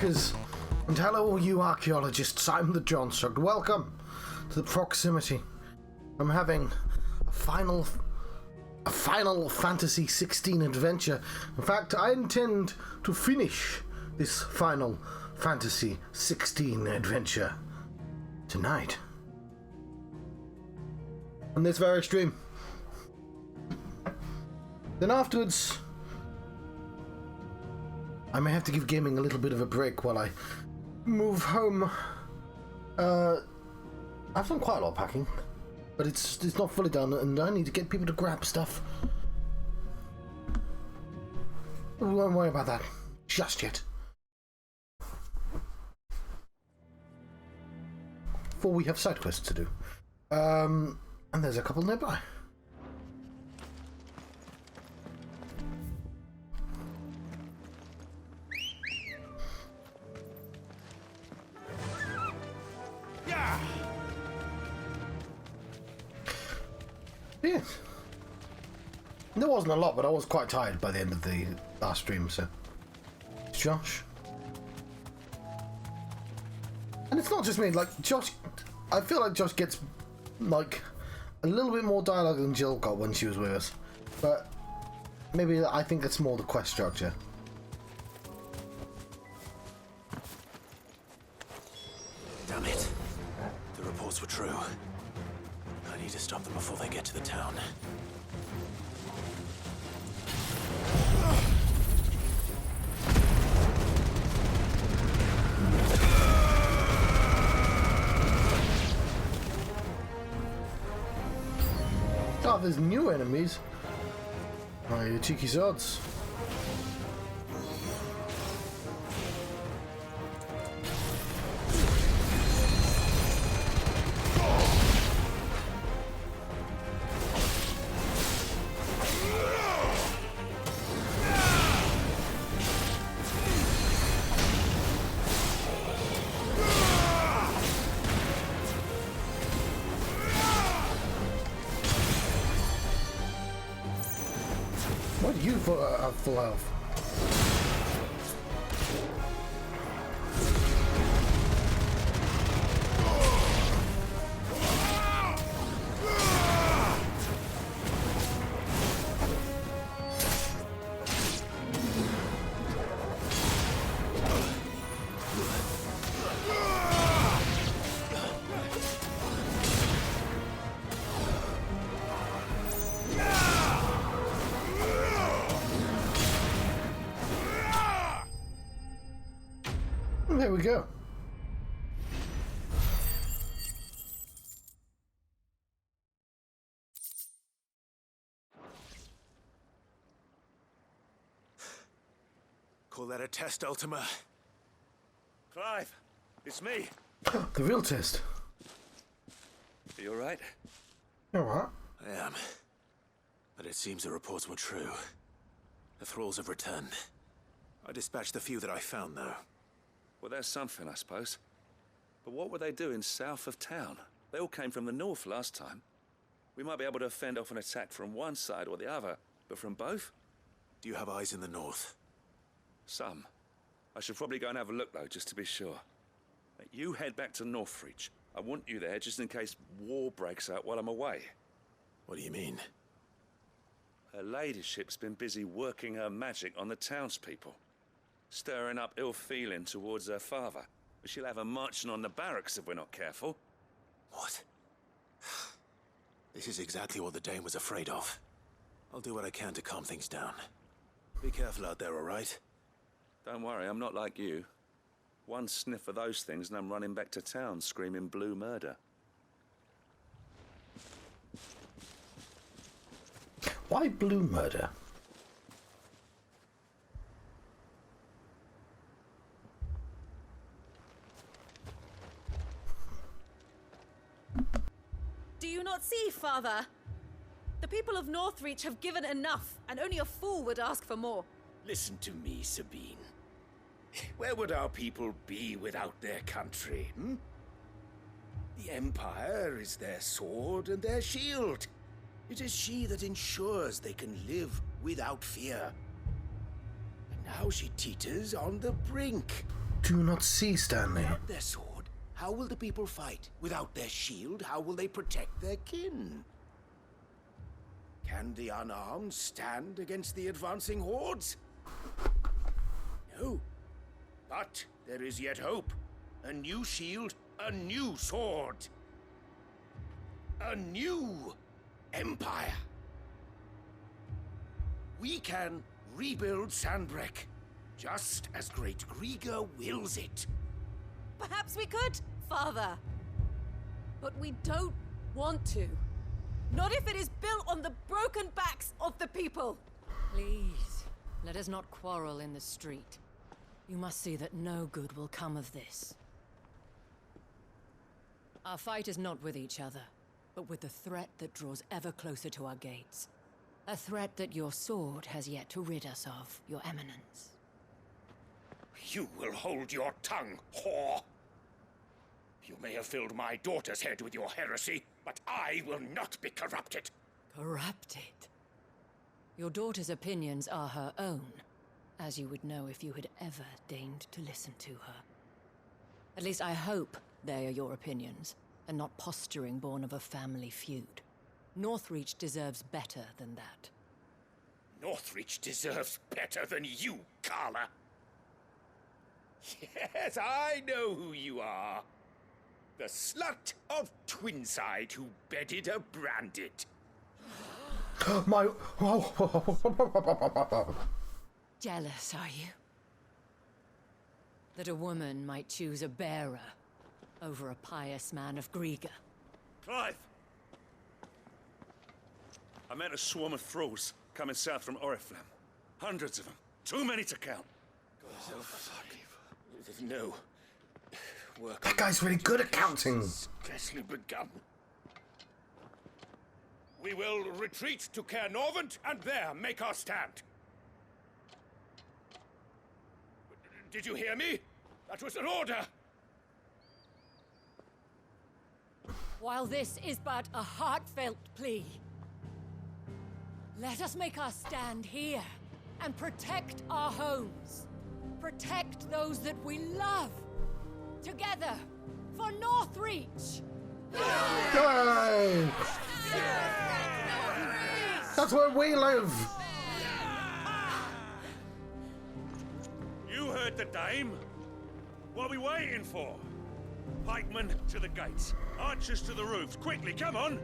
workers, and hello all you archaeologists. I'm the Johnstruct. Welcome to the proximity. I'm having a final Fantasy XVI adventure. In fact, I intend to finish this final Fantasy XVI adventure tonight. On this very stream. Then afterwards, I may have to give gaming a little bit of a break while I move home. I've done quite a lot of packing, but it's not fully done, and I need to get people to grab stuff. We won't worry about that just yet. For we have side quests to do. And there's a couple nearby. Yes. There wasn't a lot, but I was quite tired by the end of the last stream, so. It's Josh. And it's not just me, like, Josh, I feel like Josh gets, like, a little bit more dialogue than Jill got when she was with us. But maybe I think it's more the quest structure. Damn it. The reports were true. I need to stop them before they get to the town. Oh, there's new enemies. Oh, you cheeky sods. Why do you have full health? There we go. Call that a test, Ultima? Clive, it's me. The real test. Are you alright? Alright. I am. But it seems the reports were true. The thralls have returned. I dispatched the few that I found, though. Well, there's something, I suppose. But what were they doing south of town? They all came from the north last time. We might be able to fend off an attack from one side or the other, but from both? Do you have eyes in the north? Some. I should probably go and have a look, though, just to be sure. You head back to Northreach. I want you there just in case war breaks out while I'm away. What do you mean? Her ladyship's been busy working her magic on the townspeople. Stirring up ill feeling towards her father. But she'll have her marching on the barracks if we're not careful. What? This is exactly what the Dane was afraid of. I'll do what I can to calm things down. Be careful out there, all right? Don't worry, I'm not like you. One sniff of those things and I'm running back to town screaming blue murder. Why blue murder? Do you not see, Father? The people of Northreach have given enough, and only a fool would ask for more. Listen to me, Sabine. Where would our people be without their country, hmm? The Empire is their sword and their shield. It is she that ensures they can live without fear. And now she teeters on the brink. do not see, Stanley. Without their sword, how will the people fight? Without their shield, how will they protect their kin? Can the unarmed stand against the advancing hordes? No. But there is yet hope. A new shield, a new sword. A new empire. We can rebuild Sandbreck, just as Great Grieger wills it. Perhaps we could, Father. But we don't want to. Not if it is built on the broken backs of the people. Please, let us not quarrel in the street. You must see that no good will come of this. Our fight is not with each other, but with the threat that draws ever closer to our gates. A threat that your sword has yet to rid us of, Your Eminence. You will hold your tongue, whore! You may have filled my daughter's head with your heresy, but I will not be corrupted. Corrupted? Your daughter's opinions are her own, as you would know if you had ever deigned to listen to her. At least I hope they are your opinions, and not posturing born of a family feud. Northreach deserves better than that. Northreach deserves better than you, Carla. Yes, I know who you are. The slut of Twinside who bedded a Branded. My... Jealous, are you? That a woman might choose a bearer over a pious man of Grieger. Clive! I met a swarm of thralls coming south from Oriflamme. Hundreds of them. Too many to count. Oh, fuck. There's no work. That guy's really good at counting. Scarcely begun. We will retreat to Caer Norvent and there make our stand. Did you hear me? That was an order. While this is but a heartfelt plea, let us make our stand here and protect our homes. Protect those that we love. Together, for Northreach! Yay! That's where we live! You heard the dame? What are we waiting for? Pikemen to the gates. Archers to the roofs. Quickly, come on!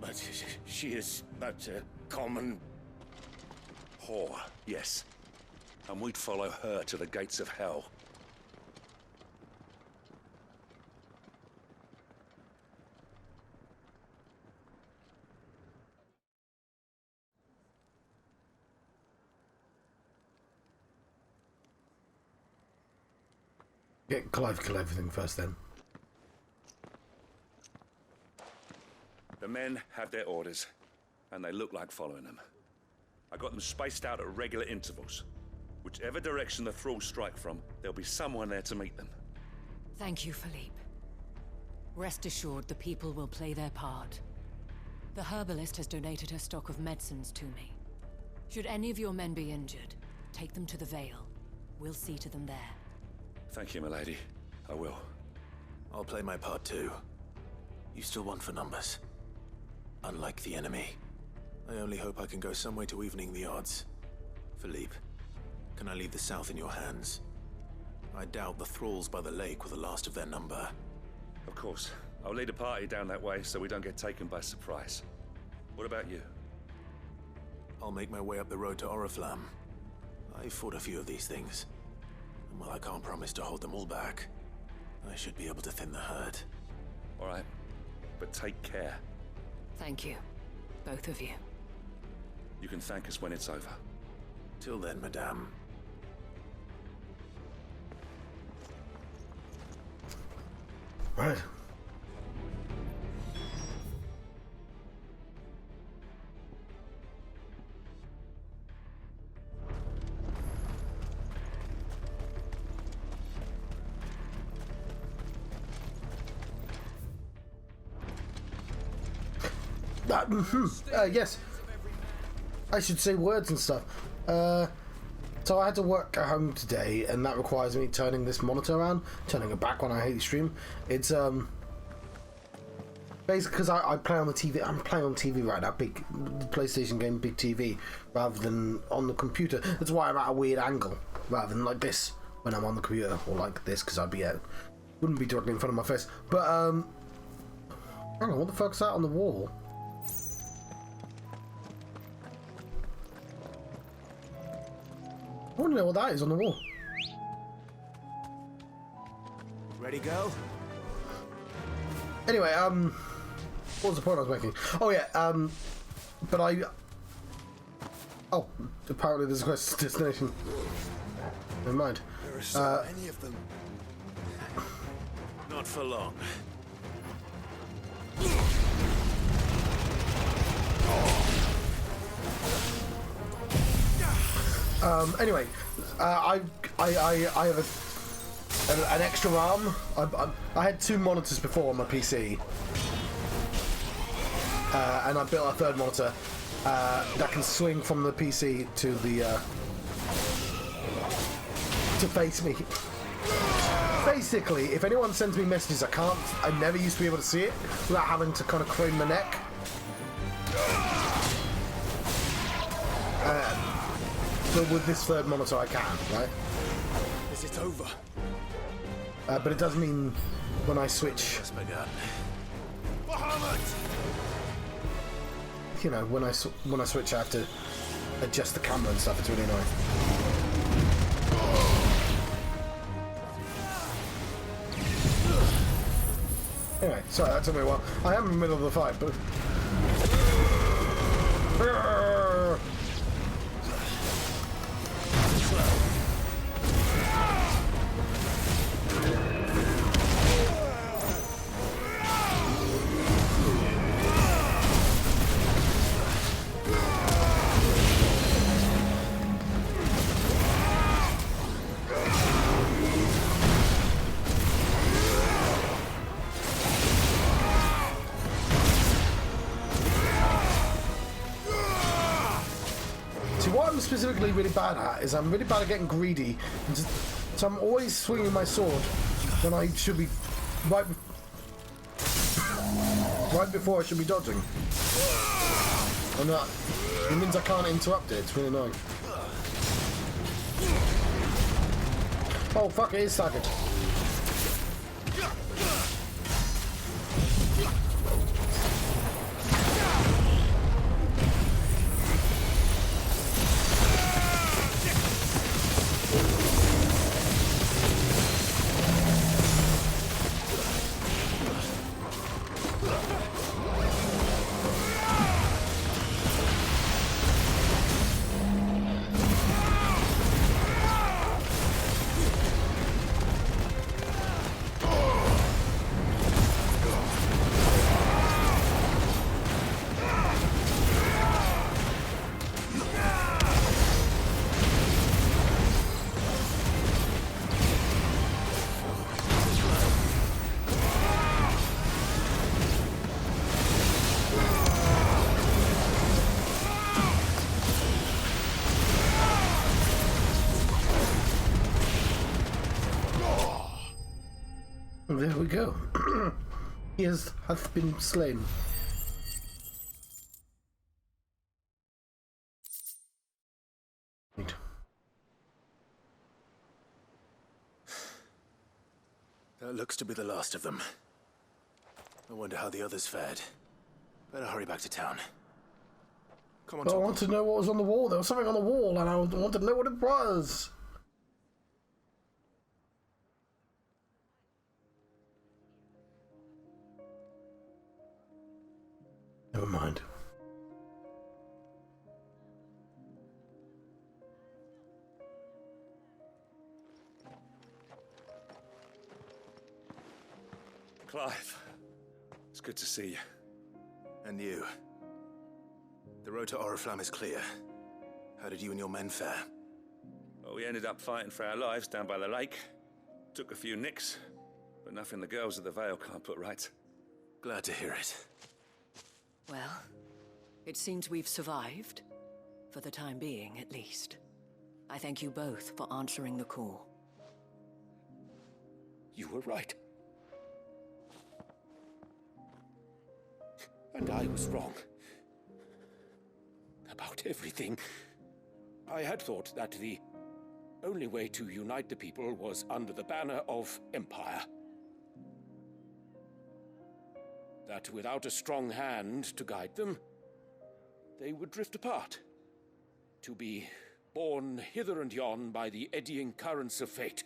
But she is but a common... Whore, yes. And we'd follow her to the gates of hell. Get Clive to kill everything first, then. The men have their orders, and they look like following them. I got them spaced out at regular intervals. Whichever direction the thralls strike from, there'll be someone there to meet them. Thank you, Philippe. Rest assured the people will play their part. The herbalist has donated her stock of medicines to me. Should any of your men be injured, take them to the Vale. We'll see to them there. Thank you, milady. I will. I'll play my part too. You still want for numbers. Unlike the enemy. I only hope I can go some way to evening the odds. Philippe, can I leave the south in your hands? I doubt the thralls by the lake were the last of their number. Of course. I'll lead a party down that way so we don't get taken by surprise. What about you? I'll make my way up the road to Oriflamme. I've fought a few of these things. And while I can't promise to hold them all back, I should be able to thin the herd. All right. But take care. Thank you, both of you. You can thank us when it's over. Till then, madame. Right. Yes. I should say words and stuff. So I had to work at home today, and that requires me turning this monitor around, turning it back when I hate stream. It's basically because I play on the TV. I'm playing on TV right now, big PlayStation game, big TV, rather than on the computer. That's why I'm at a weird angle, rather than like this when I'm on the computer, or like this because I'd be out. Wouldn't be directly in front of my face. But hang on, what the fuck's that on the wall? I want to know what that is on the wall. Ready, go? Anyway, what was the point I was making? Oh yeah, but oh, apparently there's a quest destination. Never mind. There are so many of them. Not for long. Anyway, I have an extra arm. I had 2 monitors before on my PC, and I built a 3rd monitor that can swing from the PC to the to face me. Basically, if anyone sends me messages, I never used to be able to see it without having to kind of crane my neck. But with this 3rd monitor I can, right? Is it over? But it does mean when I switch, you know, when I switch I have to adjust the camera and stuff. It's really annoying. Anyway, sorry, that took me a while. I am in the middle of the fight, but... specifically really bad at is I'm really bad at getting greedy, and so I'm always swinging my sword when I should be right before I should be dodging, and that it means I can't interrupt it. It's really annoying. Oh fuck, it is staggered. There we go. He hath been slain. That looks to be the last of them. I wonder how the others fared. Better hurry back to town. Come on, I want to know what was on the wall. There was something on the wall, and I wanted to know what it was. Never mind. Clive, it's good to see you. And you. The road to Oriflamme is clear. How did you and your men fare? Well, we ended up fighting for our lives down by the lake. Took a few nicks, but nothing the girls of the Vale can't put right. Glad to hear it. Well, it seems we've survived. For the time being, at least. I thank you both for answering the call. You were right. And I was wrong. About everything. I had thought that the only way to unite the people was under the banner of Empire. That without a strong hand to guide them, they would drift apart. To be borne hither and yon by the eddying currents of fate.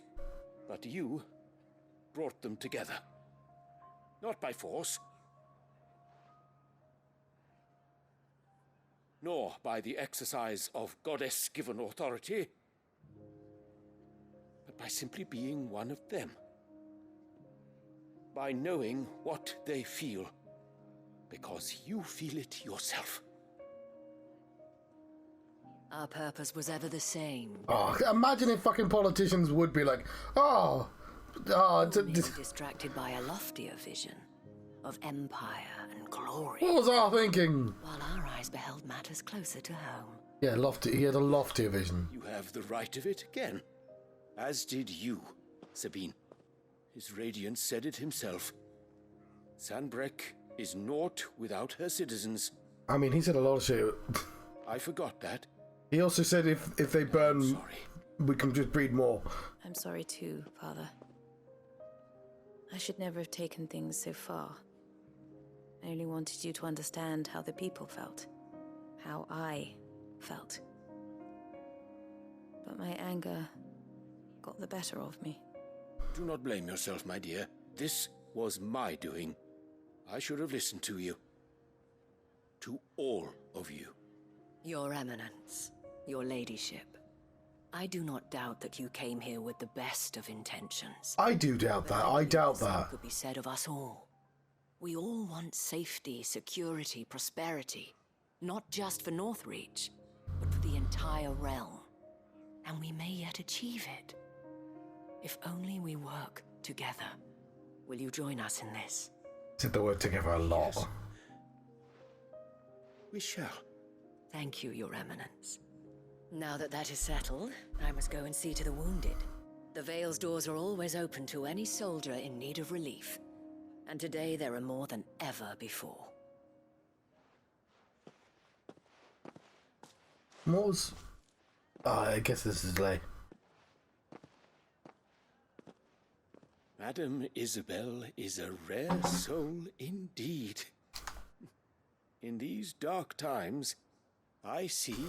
But you brought them together. Not by force, nor by the exercise of goddess-given authority, but by simply being one of them. By knowing what they feel, because you feel it yourself. Our purpose was ever the same. Oh, imagine if fucking politicians would be like, Only distracted by a loftier vision of empire and glory. what was our thinking? While our eyes beheld matters closer to home. Yeah, lofty. He had a loftier vision. You have the right of it again. As did you, Sabine. His radiance said it himself. Sanbreque is naught without her citizens. I mean, he said a lot of shit. I forgot that. He also said if they burn, Sorry. we can just breed more. I'm sorry too, Father. I should never have taken things so far. I only wanted you to understand how the people felt. How I felt. But my anger got the better of me. Do not blame yourself, my dear. This was my doing. I should have listened to you. To all of you. Your Eminence, your ladyship. I do not doubt that you came here with the best of intentions. I do doubt that. I doubt that. Could be said of us all. We all want safety, security, prosperity. Not just for Northreach, but for the entire realm. And we may yet achieve it. If only we work together. Will you join us in this? Said the word together a lot. Yes. We shall. Thank you, Your Eminence. Now that that is settled, I must go and see to the wounded. The Vale's doors are always open to any soldier in need of relief. And today there are more than ever before. What was... I guess this is late. Madame Isabel is a rare soul indeed. In these dark times, I see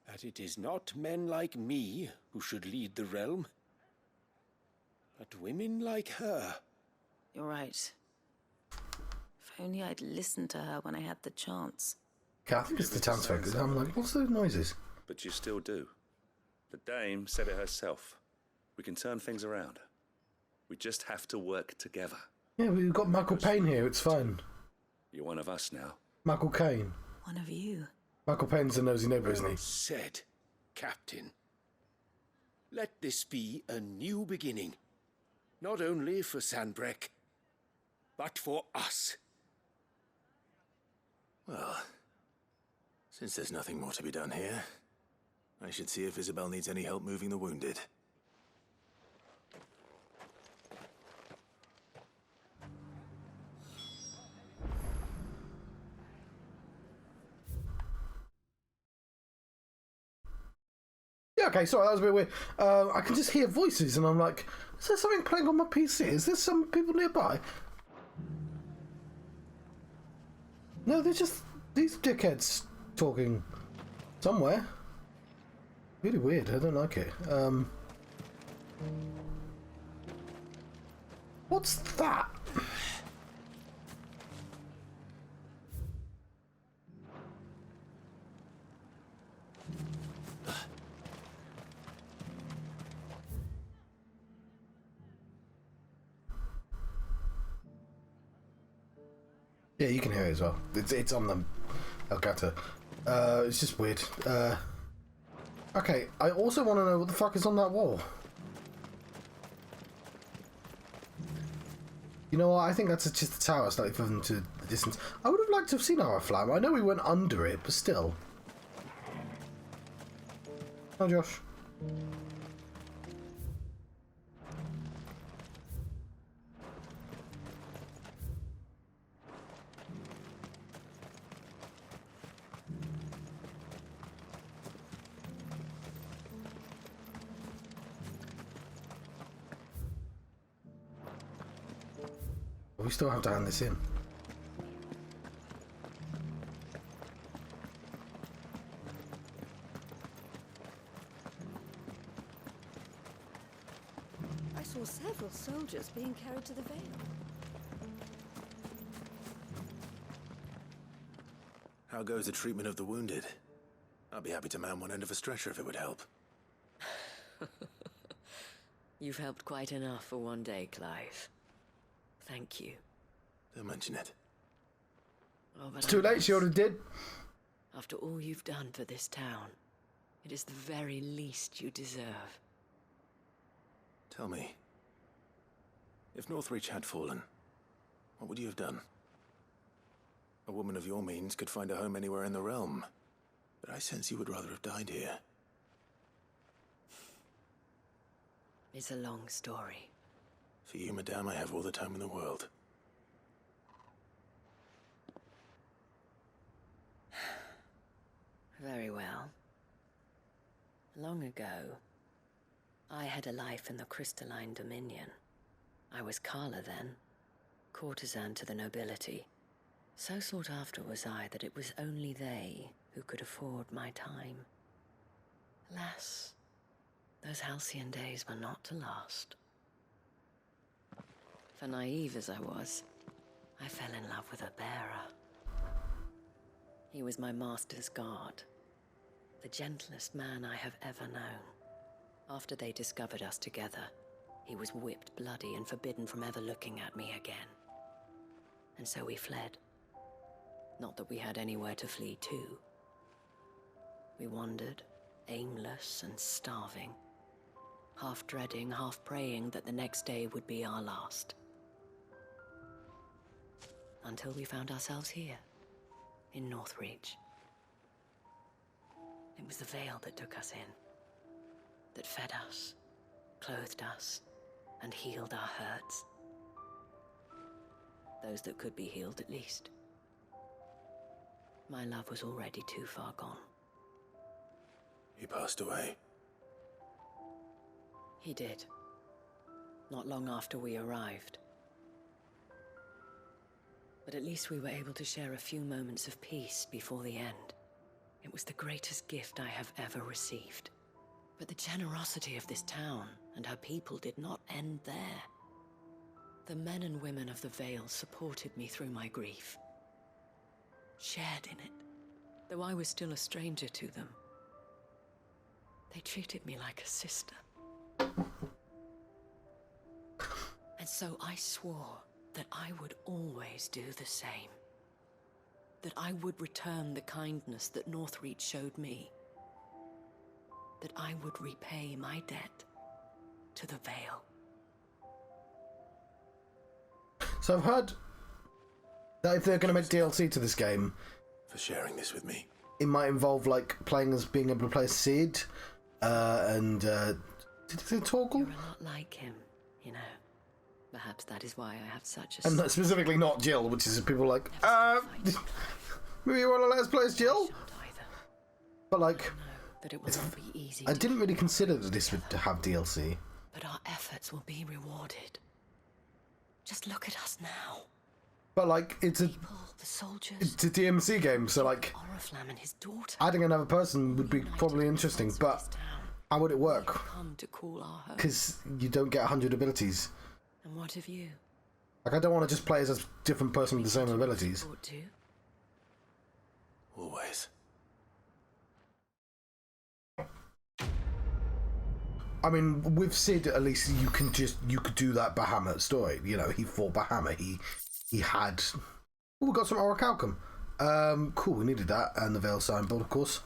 that it is not men like me who should lead the realm, but women like her. You're right. If only I'd listened to her when I had the chance. Okay, I think it's the townsfolk. I'm like, what's those noises? But you still do. The dame said it herself. We can turn things around. We just have to work together. Yeah, we've got Michael Payne here. It's fine. You're one of us now. Michael Caine. One of you. Michael Payne's a nosy neighbour, isn't he? Said, Captain. Let this be a new beginning. Not only for Sanbreque, but for us. Well, since there's nothing more to be done here, I should see if Isabel needs any help moving the wounded. Yeah, okay, sorry, that was a bit weird. I can just hear voices, and I'm like, is there something playing on my PC? Is there some people nearby? No, they're just these dickheads talking somewhere. Really weird, I don't like it. What's that? Yeah, you can hear it as well. It's on the Elgato. It's just weird. Okay, I also want to know what the fuck is on that wall. You know what? I think that's just a tower slightly further into the distance. I would have liked to have seen our flam. I know we went under it, but still. Hi, Josh. We still have to hand this in. I saw several soldiers being carried to the Vale. How goes the treatment of the wounded? I'd be happy to man one end of a stretcher if it would help. You've helped quite enough for one day, Clive. Thank you. Don't mention it. Oh, but It's too late, she already did. after all you've done for this town, it is the very least you deserve. Tell me, if Northreach had fallen, what would you have done? A woman of your means could find a home anywhere in the realm, but I sense you would rather have died here. It's a long story. For you, madame, I have all the time in the world. Very well. Long ago, I had a life in the Crystalline Dominion. I was Carla then, courtesan to the nobility. So sought after was I that it was only they who could afford my time. Alas, those halcyon days were not to last. For naive as I was, I fell in love with a bearer. He was my master's guard, the gentlest man I have ever known. After they discovered us together, he was whipped bloody and forbidden from ever looking at me again. And so we fled. Not that we had anywhere to flee to. We wandered, aimless and starving, half dreading, half praying that the next day would be our last. Until we found ourselves here, in Northreach. It was the Vale that took us in, that fed us, clothed us, and healed our hurts. Those that could be healed, at least. My love was already too far gone. He passed away. He did. Not long after we arrived. But at least we were able to share a few moments of peace before the end. It was the greatest gift I have ever received. But the generosity of this town and her people did not end there. The men and women of the Vale supported me through my grief. Shared in it, though I was still a stranger to them. They treated me like a sister. And so I swore that I would always do the same. That I would return the kindness that Northreach showed me. That I would repay my debt to the Vale. So I've heard that if they're going to make DLC to this game, For sharing this with me. it might involve like playing as being able to play as Sid, and did it say Torgal? You're a lot like him, you know. Perhaps that is why I have such a... And not specifically not Jill, which is people like, maybe you want to let us play as Jill? But like, that it will not be easy I to didn't really keep consider us that this would together. have DLC. But our efforts will be rewarded. Just look at us now. But like, it's a People, the soldiers, it's a DMC game, so like, Oriflamme and his daughter. adding another person would be United probably in interesting. defense of But this town. how would it We work? have come to call our home. Because you don't get 100 abilities. And what of you? Like, I don't want to just play as a different person with the same abilities. Support too? Always. I mean, with Sid, at least you could do that Bahamut story. You know, he fought Bahamut. He had. Oh, we got some Orichalcum. Cool. We needed that, and the Veil signboard, of course.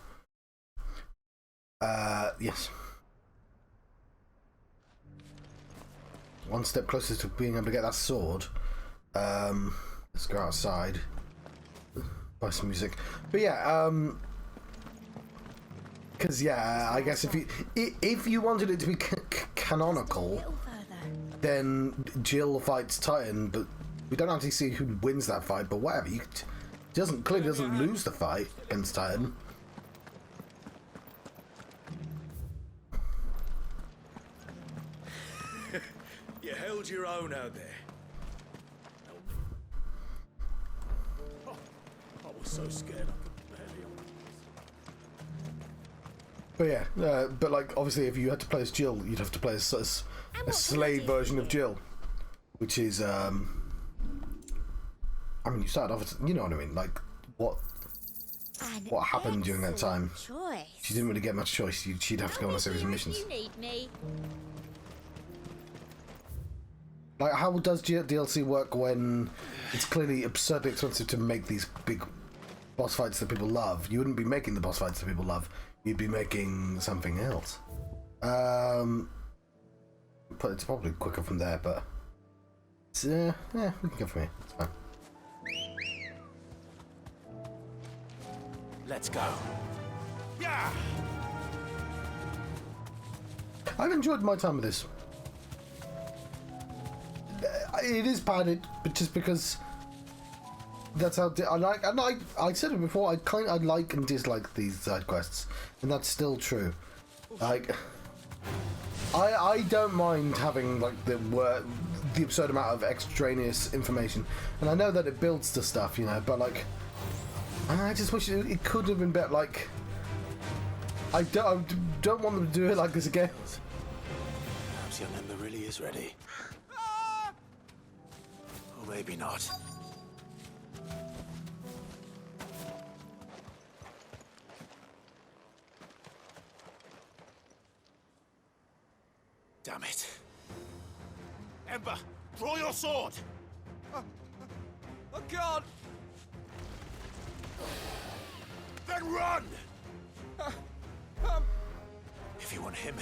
Yes. One step closer to being able to get that sword. Let's go outside. Buy some music. But yeah, Because yeah, I guess if you wanted it to be canonical, then Jill fights Titan, but we don't actually see who wins that fight. But whatever, clearly doesn't lose the fight against Titan. You held your own out there. Oh, I was so scared I could barely. But yeah, but like obviously, if you had to play as Jill, you'd have to play as a slave version of Jill, which is I mean, you started off, you know what I mean, like what happened during that time. She didn't really get much choice. She'd have to go on a series of missions. You need me. Like, how does DLC work when it's clearly absurdly expensive to make these big boss fights that people love? You wouldn't be making the boss fights that people love. You'd be making something else. But it's probably quicker from there, but it's, yeah, we can go from here. It's fine. Let's go. Yeah. I've enjoyed my time with this. It is padded, but just because that's how I like. And I said it before. I like and dislike these side quests, and that's still true. Like, I don't mind having like the absurd amount of extraneous information, and I know that it builds to stuff, you know. But like, I just wish it could have been better. Like, I don't want them to do it like this again. Perhaps young Ember really is ready. Or maybe not. Damn it. Ember, draw your sword. I can't! Then run. If you want him,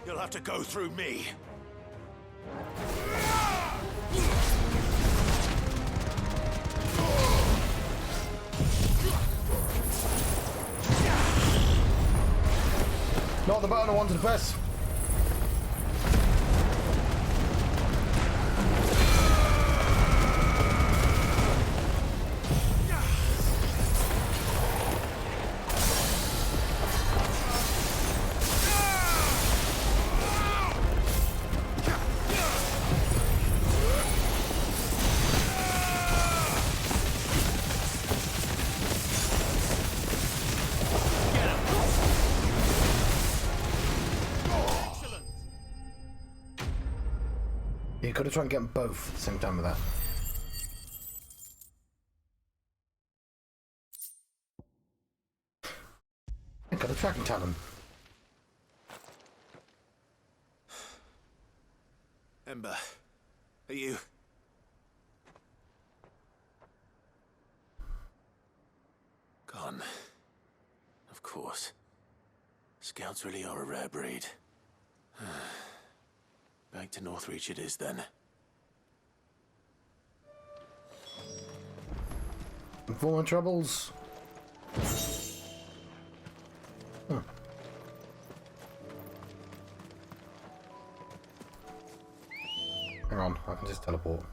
you'll have to go through me. Not the button I wanted to press. You could have tried and get them both at the same time with that. I got a tracking talent. Ember, are you... Gone. Of course. Scouts really are a rare breed. Back to Northreach it is then. Informer troubles. Huh. Hang on, I can just teleport.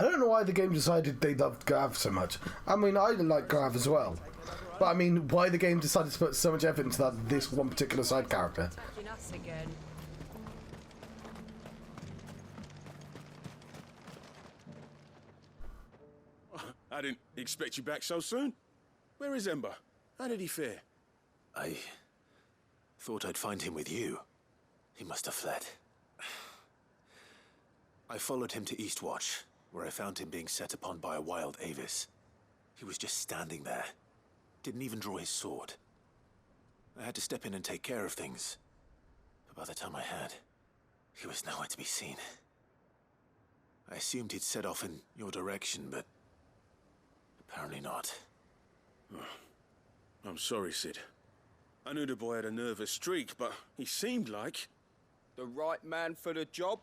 I don't know why the game decided they loved Gav so much. I mean, I like Gav as well. But I mean, why the game decided to put so much effort into this one particular side character. Us again. I didn't expect you back so soon. Where is Ember? How did he fare? I thought I'd find him with you. He must have fled. I followed him to Eastwatch, where I found him being set upon by a wild Avis. He was just standing there. Didn't even draw his sword. I had to step in and take care of things. But by the time I had, he was nowhere to be seen. I assumed he'd set off in your direction, but apparently not. I'm sorry, Sid. I knew the boy had a nervous streak, but he seemed like... The right man for the job?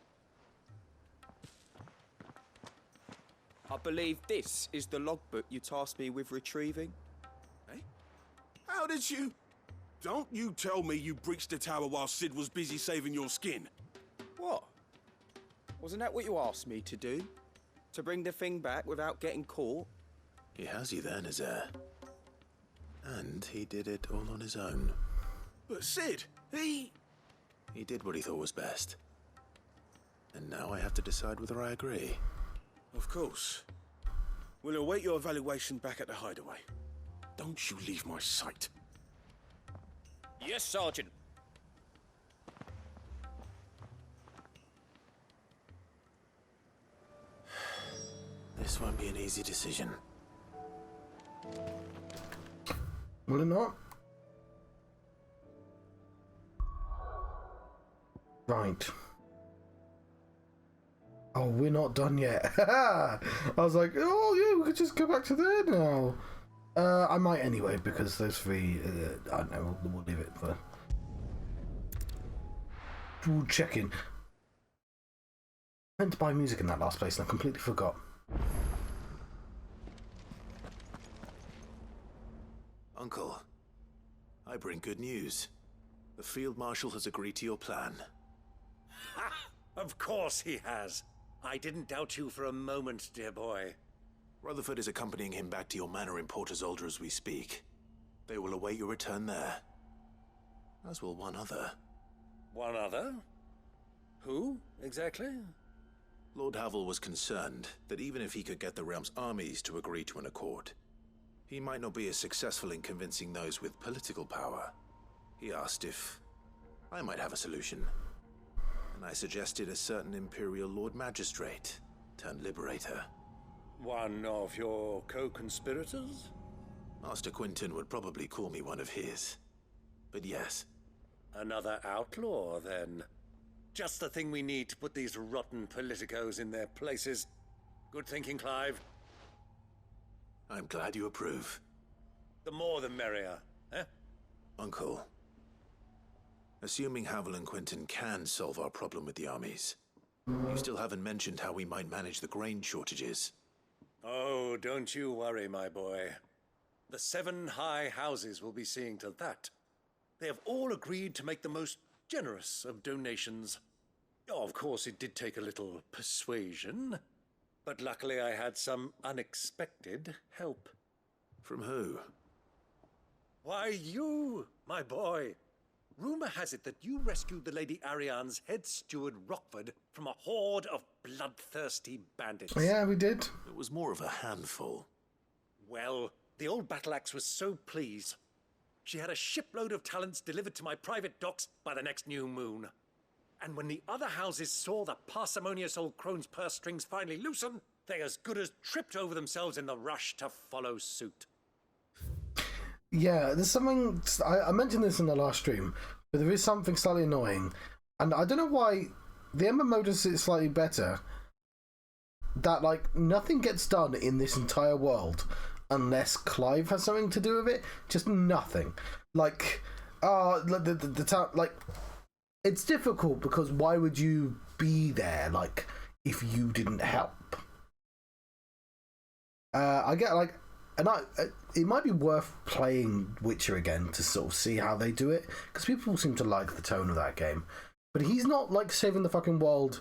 I believe this is the logbook you tasked me with retrieving. Eh? How did you... Don't you tell me you breached the tower while Sid was busy saving your skin. What? Wasn't that what you asked me to do? To bring the thing back without getting caught? He has you then, his heir. And he did it all on his own. But Sid, he did what he thought was best. And now I have to decide whether I agree. Of course. We'll await your evaluation back at the hideaway. Don't you leave my sight. Yes, Sergeant. This won't be an easy decision. Will it not? Right. Oh, we're not done yet. I was like, oh yeah, we could just go back to there now. I might anyway, because those three, I don't know, we'll leave it for... We'll check in. I meant to buy music in that last place and I completely forgot. Uncle, I bring good news. The Field Marshal has agreed to your plan. Ha! Of course he has. I didn't doubt you for a moment, dear boy. Rutherford is accompanying him back to your manor in Porter's Alder as we speak. They will await your return there. As will one other. One other? Who, exactly? Lord Havel was concerned that even if he could get the realm's armies to agree to an accord, he might not be as successful in convincing those with political power. He asked if I might have a solution. And I suggested a certain Imperial Lord Magistrate turned Liberator. One of your co-conspirators? Master Quinton would probably call me one of his. But yes. Another outlaw, then. Just the thing we need to put these rotten politicos in their places. Good thinking, Clive. I'm glad you approve. The more the merrier, eh? Uncle, assuming Havel and Quinton can solve our problem with the armies, you still haven't mentioned how we might manage the grain shortages. Oh, don't you worry, my boy. The 7 high houses will be seeing to that. They have all agreed to make the most generous of donations. Oh, of course, it did take a little persuasion, but luckily I had some unexpected help. From who? Why, you, my boy. Rumor has it that you rescued the Lady Ariane's head steward Rockford from a horde of bloodthirsty bandits. Yeah, we did. It was more of a handful. Well, the old battle axe was so pleased. She had a shipload of talents delivered to my private docks by the next new moon. And when the other houses saw the parsimonious old crone's purse strings finally loosen, they as good as tripped over themselves in the rush to follow suit. Yeah, there's something... I mentioned this in the last stream, but there is something slightly annoying. And I don't know why the MMO does it slightly better. That, like, nothing gets done in this entire world unless Clive has something to do with it. Just nothing. Like, the town... Like, it's difficult because why would you be there, like, if you didn't help? I get, like... And it might be worth playing Witcher again to sort of see how they do it, because people seem to like the tone of that game. But he's not like saving the fucking world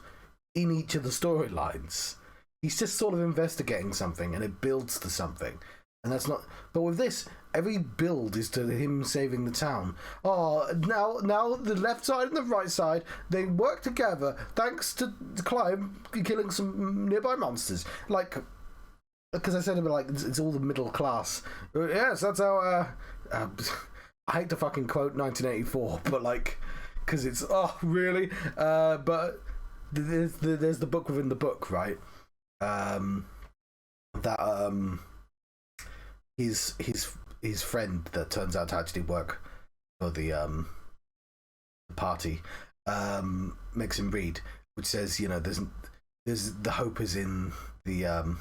in each of the storylines. He's just sort of investigating something, and it builds to something. And that's not. But with this, every build is to him saving the town. Oh, now the left side and the right side, they work together thanks to Clive killing some nearby monsters. Like. Because I said, like, it's all the middle class. Yes, that's how... I hate to fucking quote 1984, but, like... Because it's... Oh, really? But there's the book within the book, right? His friend that turns out to actually work for the party makes him read, which says, you know, there's the hope is in the...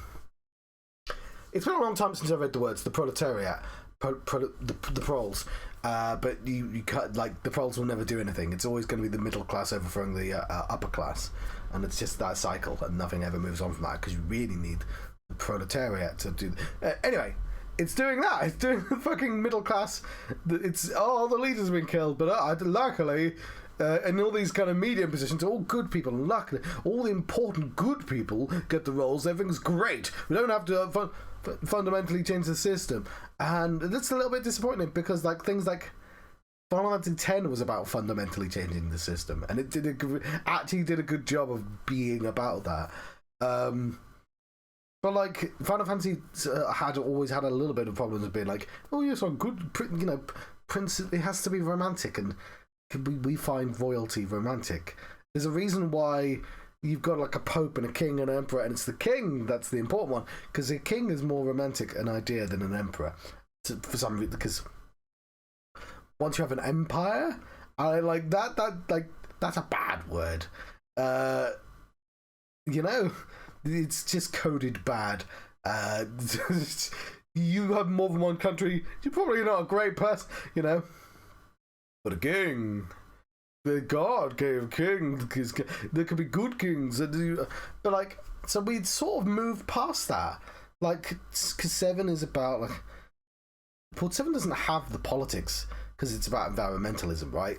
It's been a long time since I read the words, the proletariat, the proles. But you cut, like, the proles will never do anything. It's always going to be the middle class overthrowing the upper class, and it's just that cycle, and nothing ever moves on from that because you really need the proletariat to do. Anyway, it's doing that. It's doing the fucking middle class. It's the leaders have been killed, but luckily. And all these kind of medium positions, all good people. Luckily, all the important good people get the roles. Everything's great. We don't have to fundamentally change the system, and that's a little bit disappointing because, like, things like Final Fantasy X was about fundamentally changing the system, and it actually did a good job of being about that. But like Final Fantasy had always had a little bit of problems of being like, oh yes, I'm good. Prince. It has to be romantic and. We find royalty romantic. There's a reason why you've got like a pope and a king and an emperor, and it's the king that's the important one, because a king is more romantic an idea than an emperor for some reason. Because once you have an empire, I like that. That's a bad word. It's just coded bad. You have more than one country. You're probably not a great person, But a king, the god gave king. There could be good kings, but like, so we'd sort of moved past that. Like, because 7 is about like, Port 7 doesn't have the politics because it's about environmentalism, right?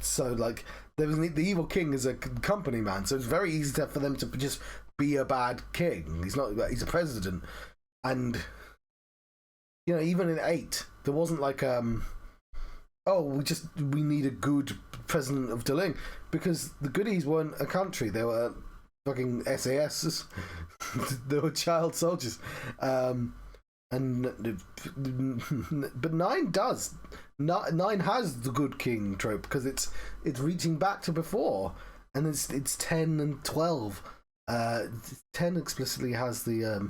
So like, the evil king is a company man, so it's very easy for them to just be a bad king. He's a president, and even in 8, there wasn't like we need a good president of Deling, because the goodies weren't a country, they were fucking SAS. They were child soldiers. But 9 does. 9 has the good king trope because it's reaching back to before, and it's 10 and 12. 10 explicitly has the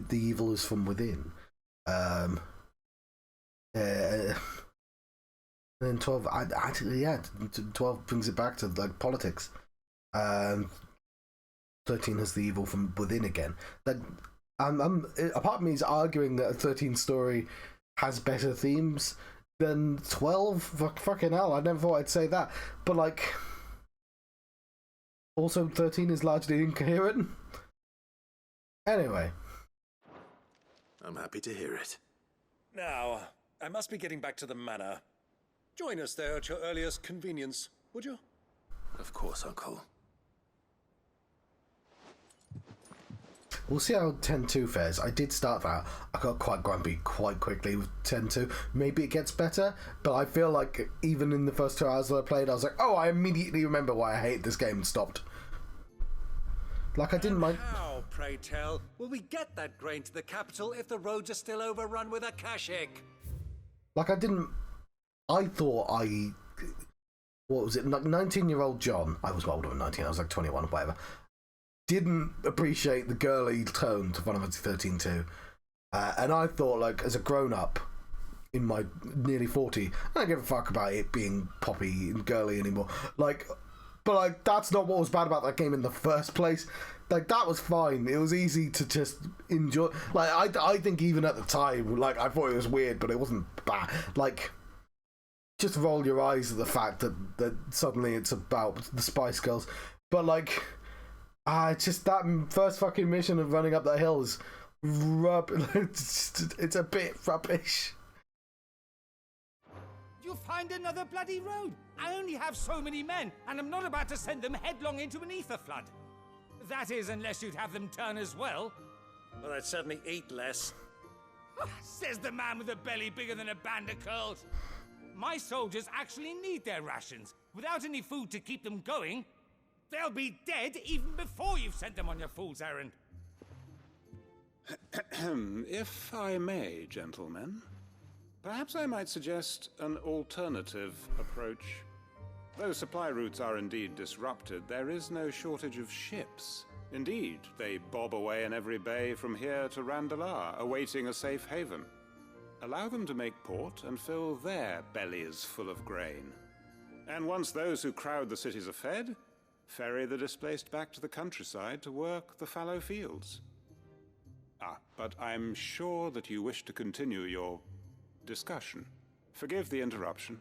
evil is from within. Then 12, actually, 12 brings it back to like politics. 13 has the evil from within again. Like, a part of me is arguing that a 13 story has better themes than 12. Fucking hell, I never thought I'd say that. But like, also 13 is largely incoherent. Anyway, I'm happy to hear it. Now, I must be getting back to the manor. Join us there at your earliest convenience, would you? Of course, Uncle. We'll see how 10-2 fares. I did start that. I got quite grumpy quite quickly with 10-2. Maybe it gets better, but I feel like even in the first 2 hours that I played, I was like, I immediately remember why I hate this game and stopped. Like, I didn't mind... How, pray tell, will we get that grain to the capital if the roads are still overrun with Akashic? Like, I thought what was it, 19-year-old John, I was older than 19, I was like 21 or whatever, didn't appreciate the girly tone to Final Fantasy 13 2. And I thought, like, as a grown-up, in my nearly 40, I don't give a fuck about it being poppy and girly anymore. Like, but, like, that's not what was bad about that game in the first place. Like, that was fine. It was easy to just enjoy. Like, I think even at the time, like, I thought it was weird, but it wasn't bad. Like, just roll your eyes at the fact that suddenly it's about the Spice Girls. But, like, just that first fucking mission of running up that hill is it's a bit rubbish. You'll find another bloody road. I only have so many men, and I'm not about to send them headlong into an ether flood. That is, unless you'd have them turn as well. Well, I'd certainly eat less. Says the man with a belly bigger than a band of curls. My soldiers actually need their rations. Without any food to keep them going, they'll be dead even before you've sent them on your fool's errand. If I may, gentlemen, perhaps I might suggest an alternative approach. Though supply routes are indeed disrupted, there is no shortage of ships. Indeed, they bob away in every bay from here to Randalar, awaiting a safe haven. Allow them to make port and fill their bellies full of grain. And once those who crowd the cities are fed, ferry the displaced back to the countryside to work the fallow fields. But I'm sure that you wish to continue your discussion. Forgive the interruption.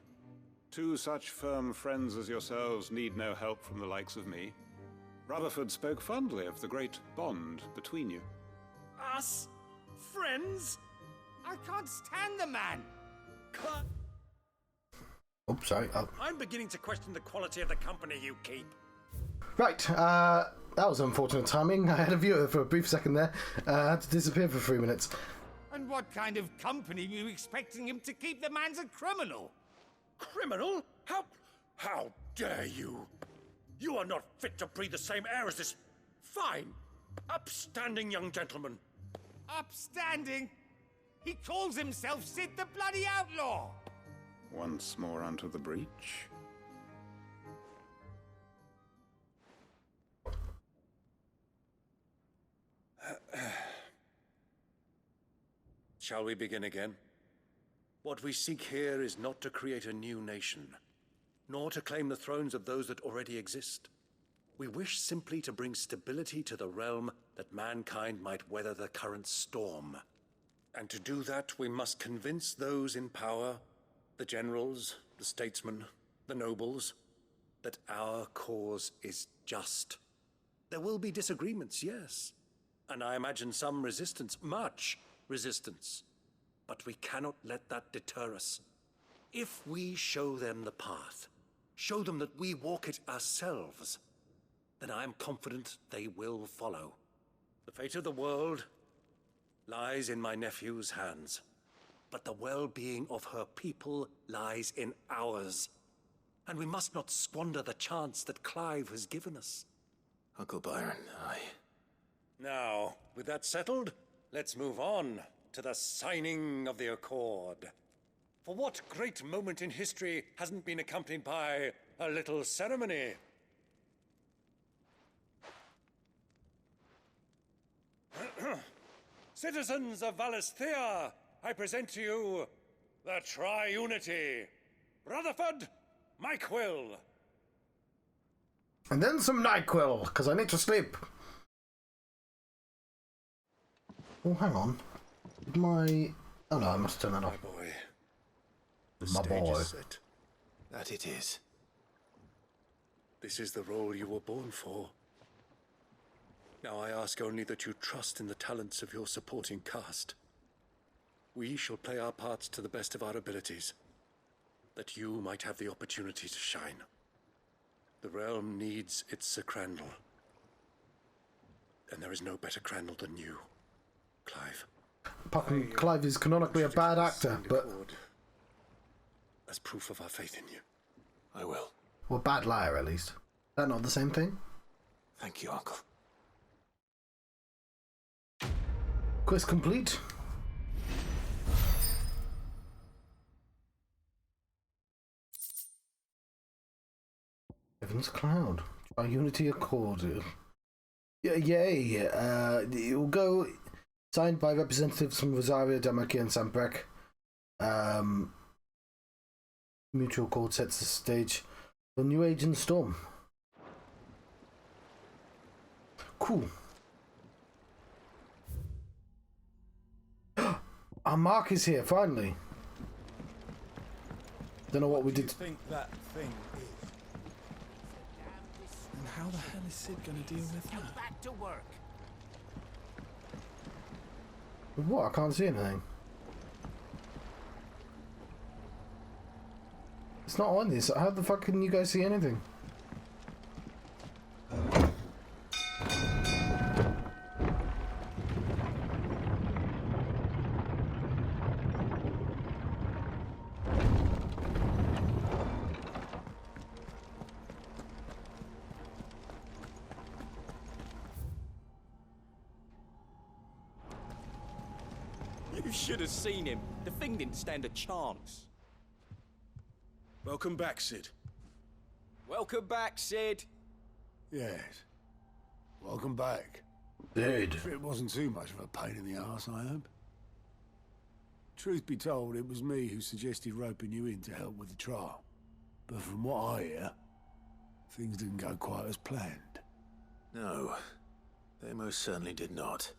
Two such firm friends as yourselves need no help from the likes of me. Rutherford spoke fondly of the great bond between you. Us? Friends? I can't stand the man! Oops, sorry. Oh. I'm beginning to question the quality of the company you keep. Right, that was unfortunate timing. I had a viewer for a brief second there. I had to disappear for 3 minutes. And what kind of company are you expecting him to keep? The man's a criminal! Criminal? How dare you? You are not fit to breathe the same air as this fine, upstanding young gentleman. Upstanding? He calls himself Sid the Bloody Outlaw! Once more onto the breach. Shall we begin again? What we seek here is not to create a new nation, nor to claim the thrones of those that already exist. We wish simply to bring stability to the realm that mankind might weather the current storm. And to do that, we must convince those in power, the generals, the statesmen, the nobles, that our cause is just. There will be disagreements, yes, and I imagine some resistance, much resistance. But we cannot let that deter us. If we show them the path, show them that we walk it ourselves, then I am confident they will follow. The fate of the world lies in my nephew's hands, but the well-being of her people lies in ours. And we must not squander the chance that Clive has given us. Uncle Byron, Now, with that settled, let's move on to the signing of the Accord. For what great moment in history hasn't been accompanied by a little ceremony? Citizens of Valisthea, I present to you the Triunity. Rutherford, Myquil. And then some NyQuil, because I need to sleep. Oh, hang on. Oh no, I must turn that off. My boy. The My stage boy. is set. that it is. This is the role you were born for. Now I ask only that you trust in the talents of your supporting cast. We shall play our parts to the best of our abilities, that you might have the opportunity to shine. The realm needs its Sir Crandall, and there is no better Crandall than you, Clive. Clive is canonically a bad actor, but... As proof of our faith in you. I will. Well, bad liar, at least. Is that not the same thing? Thank you, Uncle. Quest complete. Heaven's Cloud. Unity Accord. Yay! It will go signed by representatives from Rosaria, Damakia, and Sambrek. Mutual Accord sets the stage for New Age and Storm. Cool. Our Mark is here, finally. Don't know what we did. Think that thing is. And how the hell is Sid going to deal with that? Back to work. What? I can't see anything. It's not on this. How the fuck can you guys see anything? You should have seen him. The thing didn't stand a chance. Welcome back, Sid. Welcome back, Sid. Yes. Welcome back. Dude. It wasn't too much of a pain in the arse, I hope. Truth be told, it was me who suggested roping you in to help with the trial. But from what I hear, things didn't go quite as planned. No, they most certainly did not.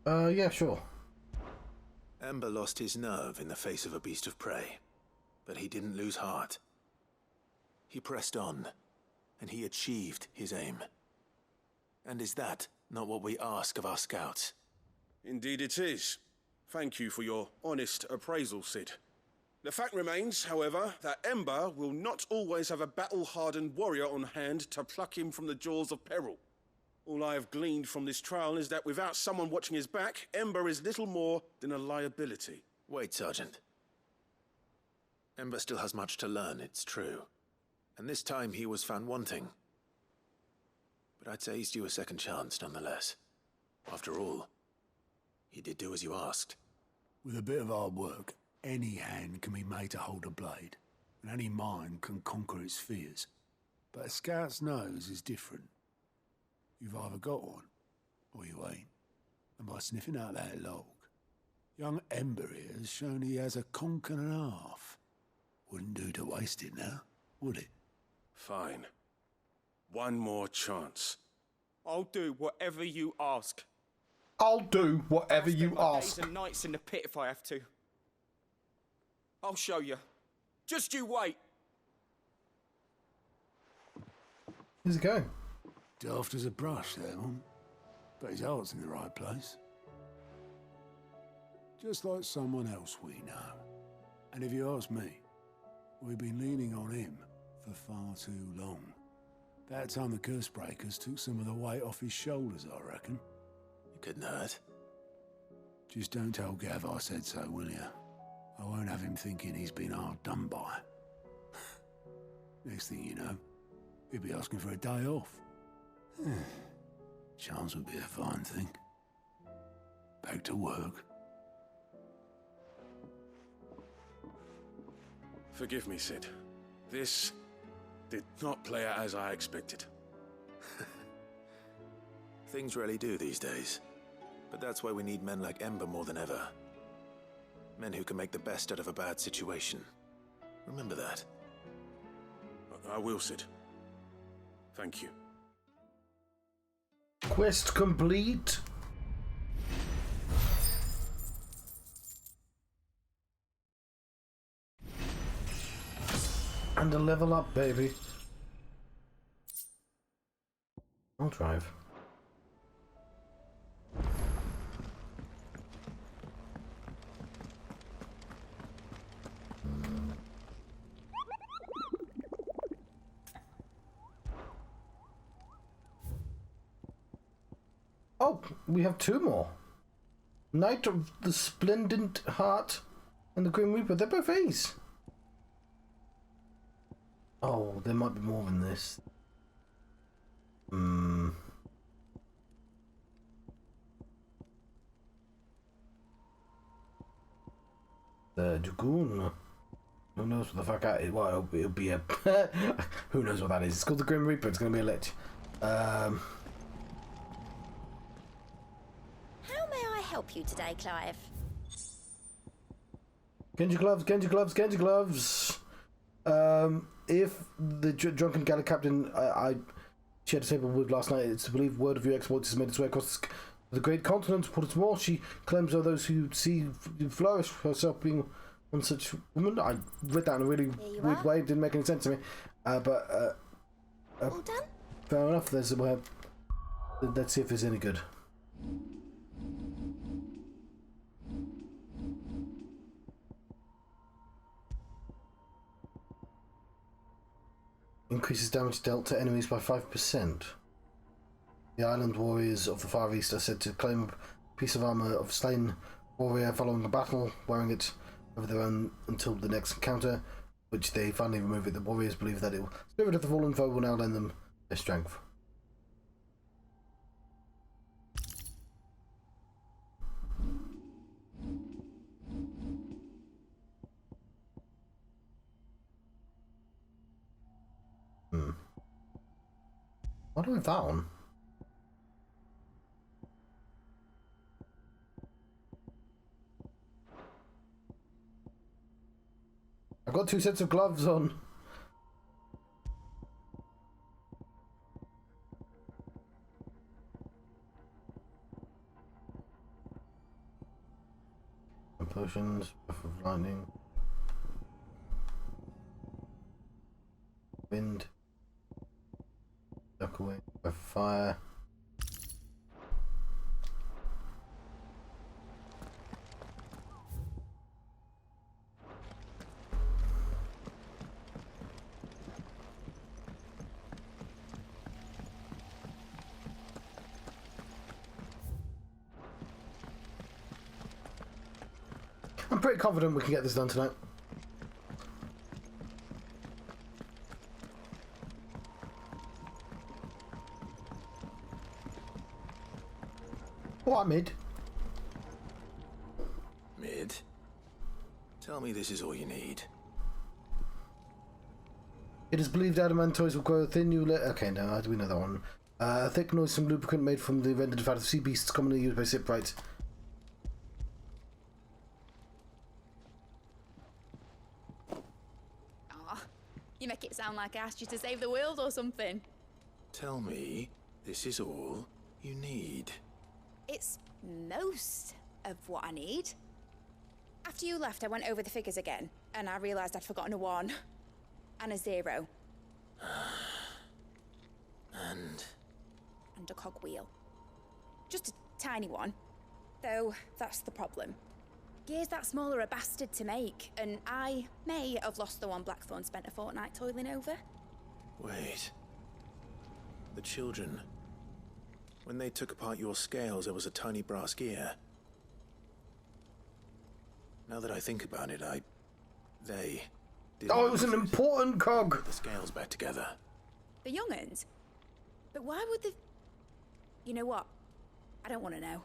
Yeah, sure. Ember lost his nerve in the face of a beast of prey, but he didn't lose heart. He pressed on, and he achieved his aim. And is that not what we ask of our scouts? Indeed it is. Thank you for your honest appraisal, Sid. The fact remains, however, that Ember will not always have a battle-hardened warrior on hand to pluck him from the jaws of peril. All I have gleaned from this trial is that without someone watching his back, Ember is little more than a liability. Wait, Sergeant. Ember still has much to learn, it's true. And this time he was found wanting. But I'd say he's due a second chance, nonetheless. After all, he did do as you asked. With a bit of hard work, any hand can be made to hold a blade, and any mind can conquer its fears. But a scout's nose is different. You've either got one, or you ain't. And by sniffing out that log, young Ember here has shown he has a conch and a half. Wouldn't do to waste it now, would it? Fine. One more chance. I'll do whatever you ask. I'll do whatever you ask. Days and nights in the pit if I have to. I'll show you. Just you wait. Where's it going? Daft as a brush, that one. But his heart's in the right place. Just like someone else we know. And if you ask me, we've been leaning on him for far too long. That time the curse breakers took some of the weight off his shoulders, I reckon. You couldn't hurt. Just don't tell Gav I said so, will you? I won't have him thinking he's been hard done by. Next thing you know, he'll be asking for a day off. Chance would be a fine thing. Back to work. Forgive me, Sid. This did not play out as I expected. Things really do these days. But that's why we need men like Ember more than ever. Men who can make the best out of a bad situation. Remember that. I will, Sid. Thank you. Quest complete. And a level up, baby. I'll drive. Oh, we have two more. Knight of the Splendid Heart and the Grim Reaper. They're both A's. Oh, there might be more than this. The Dragoon. Who knows what the fuck that is? Well, it'll be a... Who knows what that is? It's called the Grim Reaper. It's going to be a lich. How may I help you today, Clive? Genji gloves, Genji gloves, Genji gloves. If the drunken galley captain I shared a table with last night, it's to believe word of your exploits has made its way across the great continent. What's more, she claims are those who see flourish, herself being one such woman. I read that in a really weird way. It didn't make any sense to me. All done? Fair enough. There's a let's see if it's any good. Increases damage dealt to enemies by 5%. The island warriors of the Far East are said to claim a piece of armor of slain warrior following a battle, wearing it over their own until the next encounter, which they finally remove it. The warriors believe that the spirit of the fallen foe will now lend them their strength. Why do I have that on? I've got 2 sets of gloves on. potions, breath of lightning, wind, duck away, breath of fire. I'm pretty confident we can get this done tonight. What, Mid? Mid? Tell me this is all you need. It is believed adamantoids will grow thin new okay, no, we know that one. Thick noisome lubricant made from the rendered fat of sea beasts commonly used by shipwrights. You make it sound like I asked you to save the world or something. Tell me this is all you need. It's most of what I need. After you left, I went over the figures again, and I realised I'd forgotten a 1 and a 0. And a cogwheel. Just a tiny one. Though, that's the problem. Gears that small are a bastard to make, and I may have lost the one Blackthorn spent a fortnight toiling over. wait. The children. When they took apart your scales, there was a tiny brass gear. Now that I think about it, they didn't. Oh, it was an important cog! Put the scales back together. The young'uns? But why would the... You know what? I don't want to know.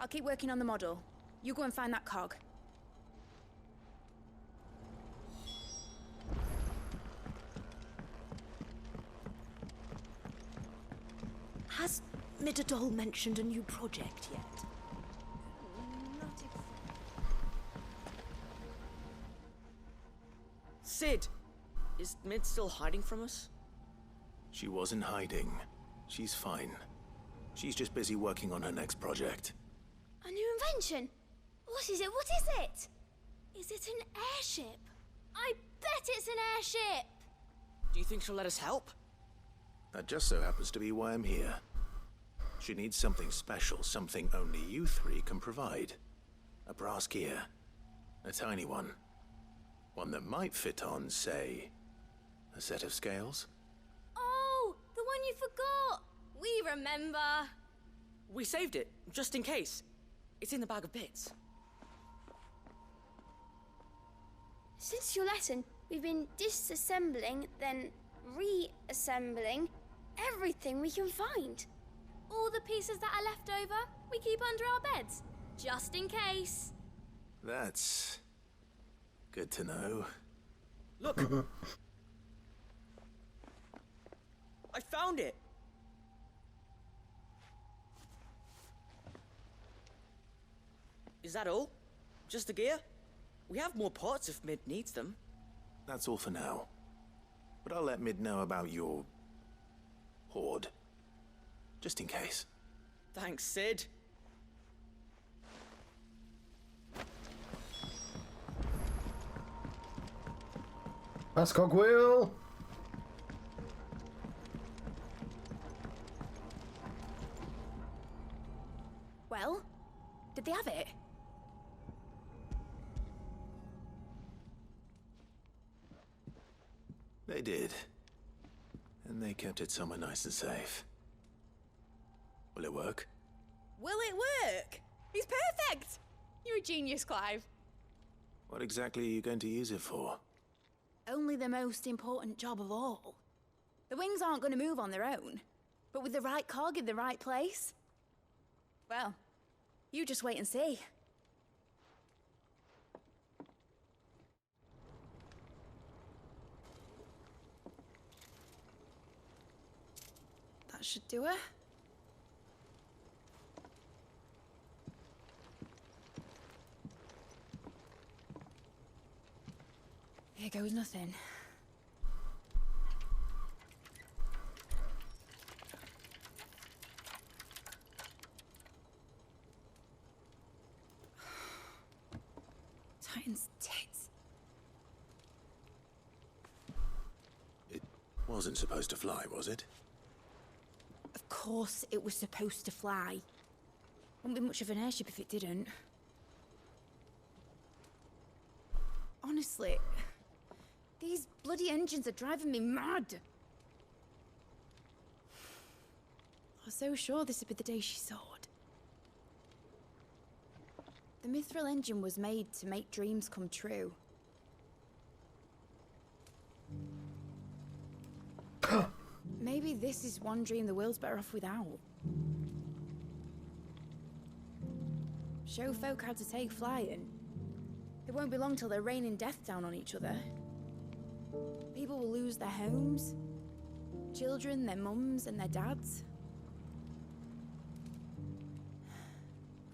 I'll keep working on the model. You go and find that cog. Has Midadol mentioned a new project yet? Not exactly. Sid! Is Mid still hiding from us? She wasn't hiding. She's fine. She's just busy working on her next project. A new invention? What is it? What is it? Is it an airship? I bet it's an airship! Do you think she'll let us help? That just so happens to be why I'm here. She needs something special, something only you three can provide. A brass gear. A tiny one. One that might fit on, say, a set of scales. Oh, the one you forgot! We remember! We saved it, just in case. It's in the bag of bits. Since your lesson, we've been disassembling, then reassembling everything we can find. All the pieces that are left over, we keep under our beds, just in case. That's good to know. Look! I found it! Is that all? Just the gear? We have more parts if Mid needs them. That's all for now. But I'll let Mid know about your hoard. Just in case. Thanks, Sid. That's cogwheel! Well, did they have it? They did. And they kept it somewhere nice and safe. Will it work? Will it work? He's perfect! You're a genius, Clive. What exactly are you going to use it for? Only the most important job of all. The wings aren't going to move on their own. But with the right cog in the right place... Well, you just wait and see. That should do it. Here goes nothing. Titan's tits. It wasn't supposed to fly, was it? Of course it was supposed to fly. Wouldn't be much of an airship if it didn't. Honestly, these bloody engines are driving me mad. I was so sure this would be the day she soared. The Mithril engine was made to make dreams come true. Maybe this is one dream the world's better off without. Show folk how to take flying. It won't be long till they're raining death down on each other. People will lose their homes, children, their mums and their dads.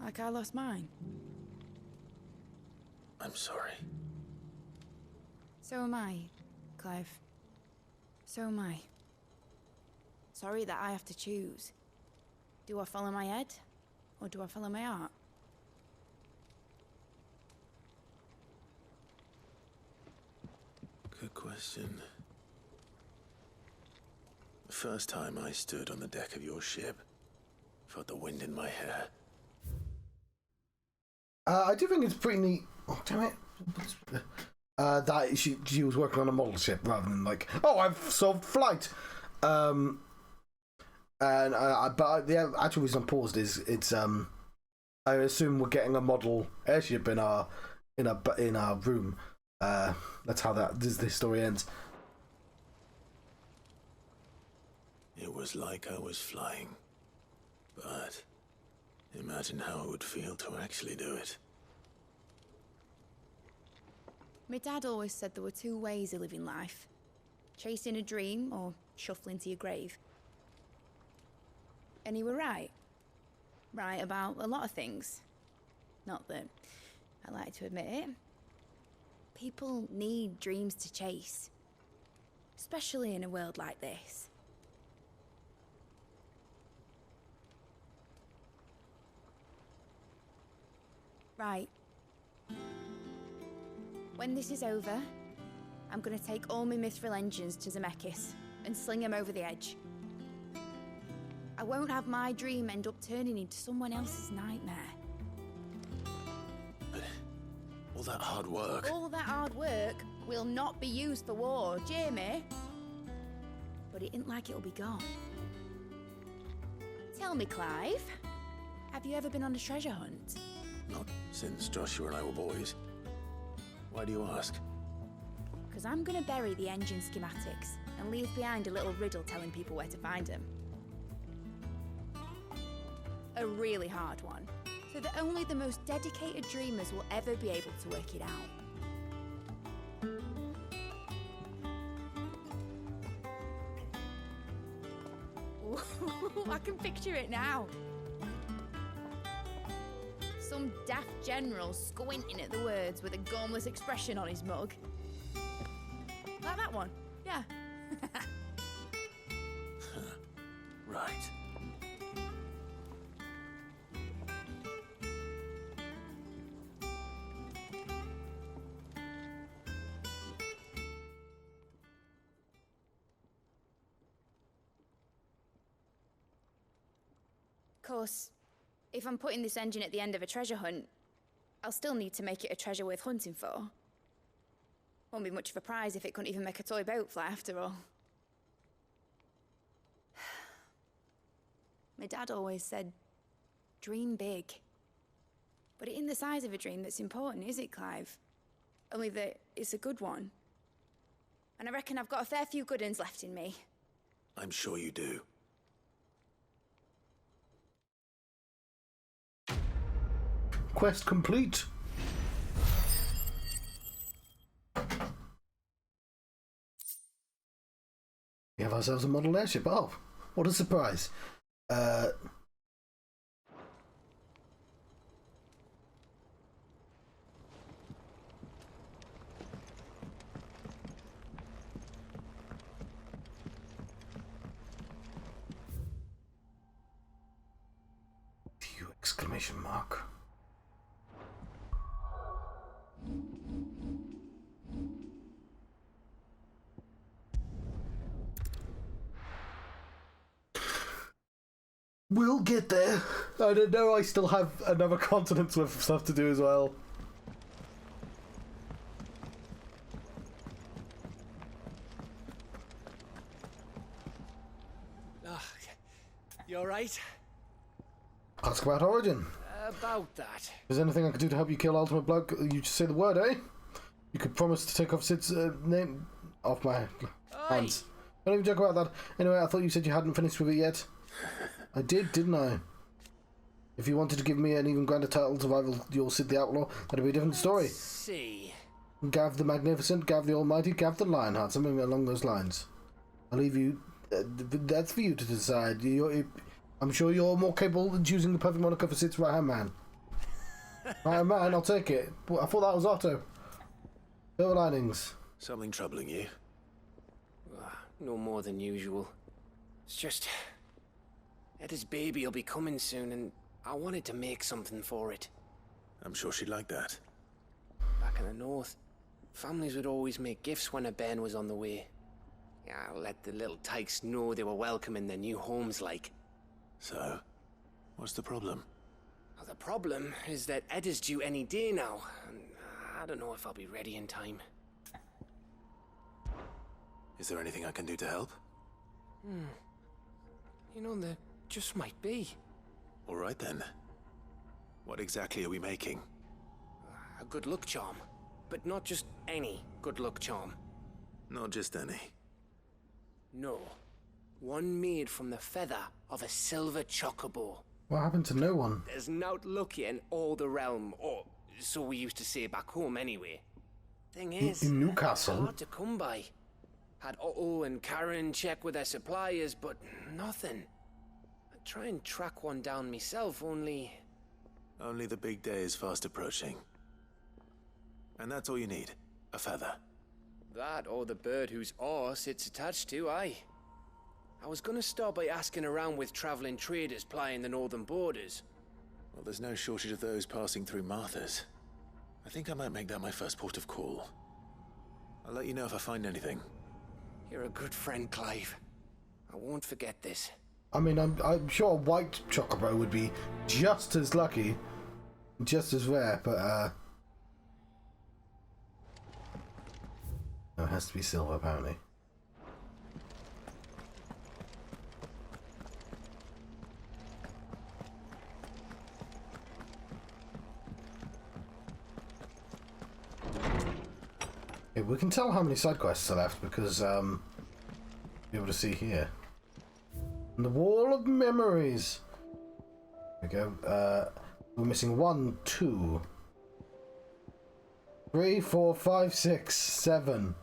Like I lost mine. I'm sorry. So am I, Clive. So am I. Sorry that I have to choose. Do I follow my head, or do I follow my heart? Good question. The first time I stood on the deck of your ship, felt the wind in my hair. I do think it's pretty neat. Oh, damn it. That she was working on a model ship rather than like, oh, I've solved flight. But the actual reason I'm paused is it's I assume we're getting a model airship in our room. That's how this story ends. It was like I was flying, but imagine how it would feel to actually do it. My dad always said there were two ways of living life. Chasing a dream or shuffling to your grave. And he were right. Right about a lot of things. Not that I like to admit it. People need dreams to chase. Especially in a world like this. Right. When this is over, I'm gonna take all my Mithril engines to Zemeckis and sling them over the edge. I won't have my dream end up turning into someone else's nightmare. But all that hard work... All that hard work will not be used for war, Jamie. But it ain't like it'll be gone. Tell me, Clive, have you ever been on a treasure hunt? Not since Joshua and I were boys. Why do you ask? Because I'm gonna bury the engine schematics and leave behind a little riddle telling people where to find them. A really hard one, so that only the most dedicated dreamers will ever be able to work it out. Ooh, I can picture it now. Some daft general squinting at the words with a gormless expression on his mug. Like that one, yeah. Right. Of course, if I'm putting this engine at the end of a treasure hunt, I'll still need to make it a treasure worth hunting for. Won't be much of a prize if it couldn't even make a toy boat fly after all. My dad always said, dream big. But it ain't the size of a dream that's important, is it, Clive? Only that it's a good one. And I reckon I've got a fair few good uns left in me. I'm sure you do. Quest complete. We have ourselves a model airship. Oh, what a surprise. Exclamation mark. We'll get there. I don't know, I still have another continent's worth of stuff to do as well. You alright? Ask about Origin. About that. Is there anything I could do to help you kill Ultimate Bloke? You just say the word, eh? You could promise to take off Sid's name off my hands. Don't even joke about that. Anyway, I thought you said you hadn't finished with it yet. I did, didn't I? If you wanted to give me an even grander title to rival your Sid the Outlaw, that'd be a different story. See. Gav the Magnificent, Gav the Almighty, Gav the Lionheart, something along those lines. I'll leave you... that's for you to decide. I'm sure you're more capable of choosing the perfect moniker for Sid's right-hand man. Right-hand man, I'll take it. I thought that was Otto. Silver linings. Something troubling you? No more than usual. It's just... Etta's baby will be coming soon, and I wanted to make something for it. I'm sure she'd like that. Back in the north, families would always make gifts when a bairn was on the way. Yeah, let the little tykes know they were welcome in their new homes, like. So, what's the problem? Well, the problem is that Etta's due any day now, and I don't know if I'll be ready in time. Is there anything I can do to help? You know, there just might be. All right then. What exactly are we making? A good luck charm. But not just any good luck charm. Not just any. No. One made from the feather of a silver chocobo. What happened to no one? There's naught lucky in all the realm, or so we used to say back home anyway. Thing is, in Newcastle? hard to come by. Had Otto and Karen check with their suppliers, but nothing. I'd try and track one down myself, only... Only the big day is fast approaching. And that's all you need, a feather. That or the bird whose horse it's attached to, aye. I was gonna start by asking around with traveling traders plying the northern borders. Well, there's no shortage of those passing through Martha's. I think I might make that my first port of call. I'll let you know if I find anything. You're a good friend, Clive. I won't forget this. I mean, I'm sure a white chocobo would be just as lucky, just as rare, but no, it has to be silver, apparently. Okay, we can tell how many side quests are left because you'll be able to see here. And the Wall of Memories. There we go. We're missing 1, 2, 3, 4, 5, 6, 7.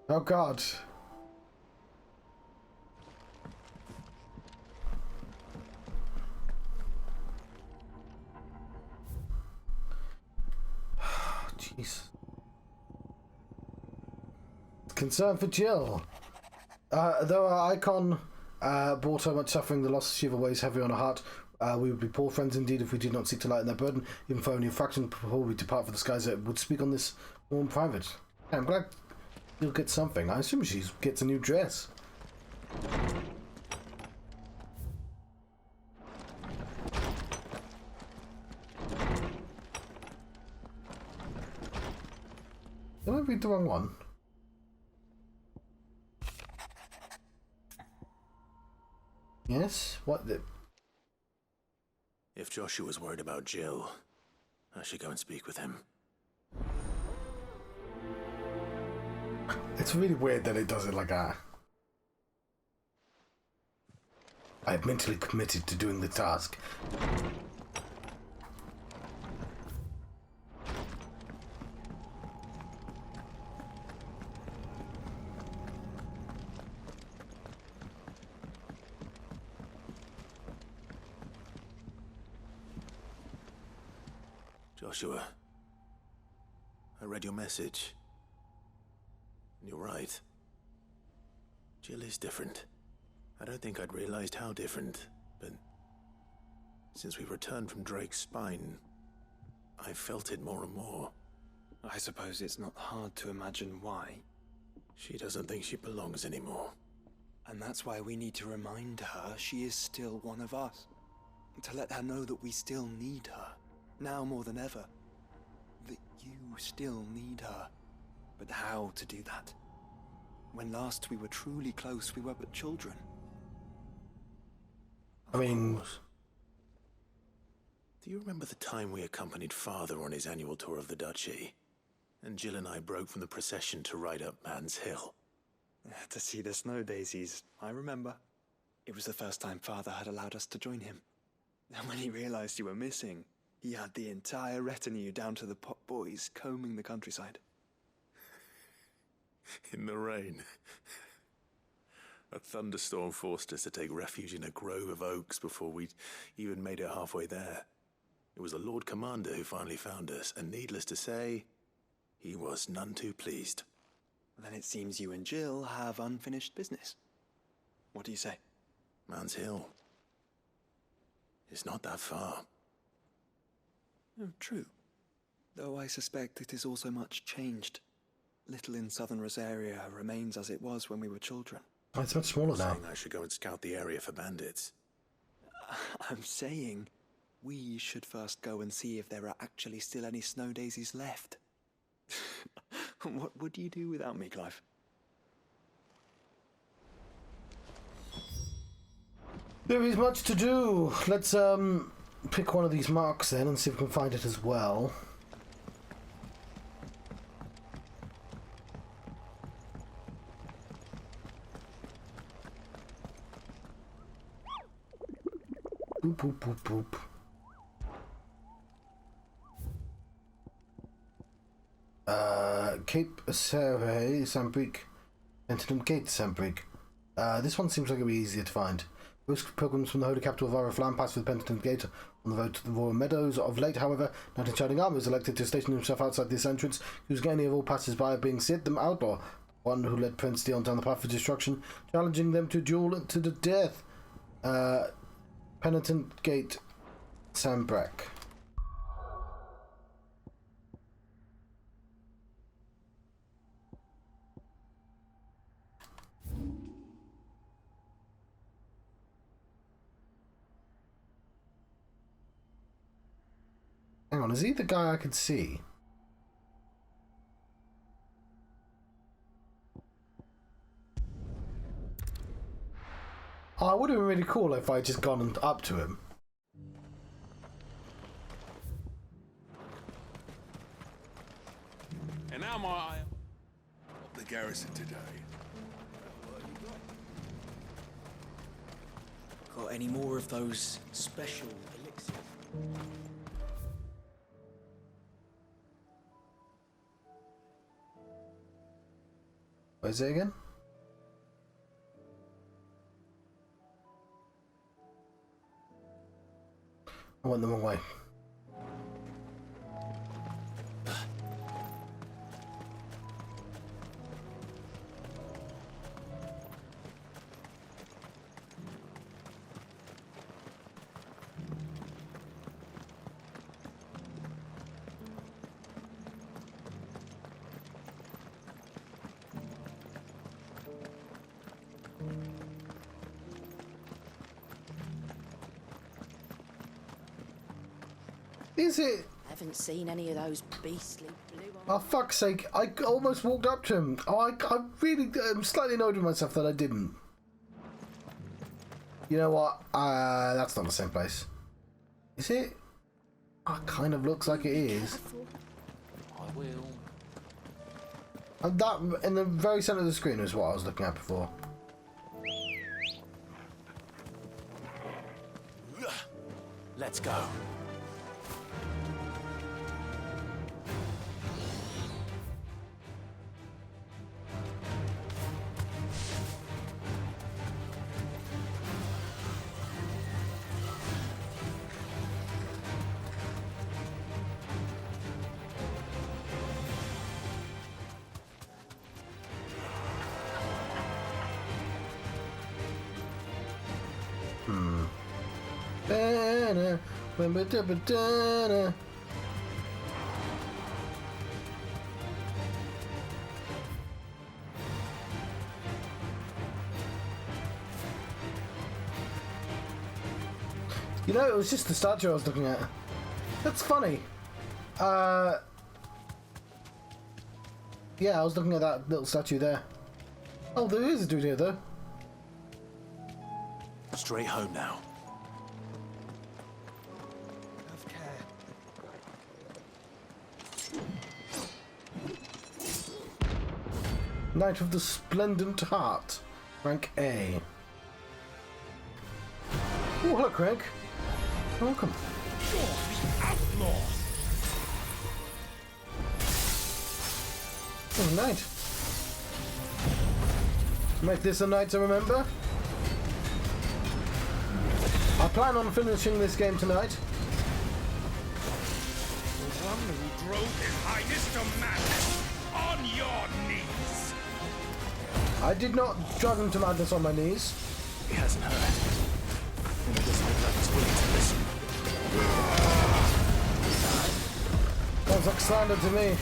Oh God. Jeez. Concern for Jill. Though our icon brought her much suffering, the loss of Shiva weighs heavy on her heart. We would be poor friends indeed if we did not seek to lighten their burden, even for only a fraction before we depart for the skies. That would speak on this more in private. I'm glad you'll get something. I assume she gets a new dress. Did I read the wrong one? Yes? What the... If Joshua was worried about Jill, I should go and speak with him. It's really weird that it does it like that. I have mentally committed to doing the task. Joshua, I read your message. You're right. Jill is different. I don't think I'd realized how different, but since we returned from Drake's spine, I've felt it more and more. I suppose it's not hard to imagine why. She doesn't think she belongs anymore. And that's why we need to remind her she is still one of us. To let her know that we still need her, now more than ever. That you still need her. But how to do that? When last we were truly close, we were but children. I mean... Do you remember the time we accompanied Father on his annual tour of the Duchy? And Jill and I broke from the procession to ride up Man's Hill. To see the snow daisies, I remember. It was the first time Father had allowed us to join him. And when he realized you were missing, he had the entire retinue down to the pot boys combing the countryside. In the rain. A thunderstorm forced us to take refuge in a grove of oaks before we'd even made it halfway there. It was the Lord Commander who finally found us, and needless to say, he was none too pleased. Then it seems you and Jill have unfinished business. What do you say? Man's Hill. It's not that far. Oh, true. Though I suspect it is also much changed. Little in southern Rosaria remains as it was when we were children. Oh, it's much smaller now. Saying I should go and scout the area for bandits. I'm saying we should first go and see if there are actually still any snow daisies left. What would you do without me, Clive? There is much to do. Let's pick one of these marks then and see if we can find it as well. Boop, boop, boop, boop. Cape Serre, Sambrick, Pentland Gate, Sambrick. This one seems like it'll be easier to find. Most pilgrims from the holy capital of Oriflamme pass through the Pentland Gate on the road to the Royal Meadows. Of late, however, Knight in Shining Armour was elected to station himself outside this entrance, whose any of all passers-by of being Sid, the outlaw, one who led Prince Dion down the path of destruction, challenging them to duel to the death. Penitent Gate, Sambrick. Hang on, is he the guy I could see? Oh, it would have been really cool if I had just gone up to him. And now my eye the garrison today. Got any more of those special elixirs? Where's it again? I went the wrong way. Is it? I haven't seen any of those beastly blue eyes. Oh, fuck's sake. I almost walked up to him. Oh, I really am slightly annoyed with myself that I didn't. You know what? That's not the same place. Is it? Oh, it kind of looks like it is. I will. And that, in the very centre of the screen, is what I was looking at before. Let's go. You know, it was just the statue I was looking at. That's funny. Yeah, I was looking at that little statue there. Oh, there is a dude here, though. Straight home now. Have care. Knight of the Splendent Heart. Rank A. Oh, hello, Craig. Welcome. You're the outlaw! Oh, knight. Make this a night to remember. I plan on finishing this game tonight. The one who drove His Highness to madness on your knees! I did not drive him to madness on my knees. He hasn't heard. And he doesn't look like he's willing to listen. Sounds like slander to me.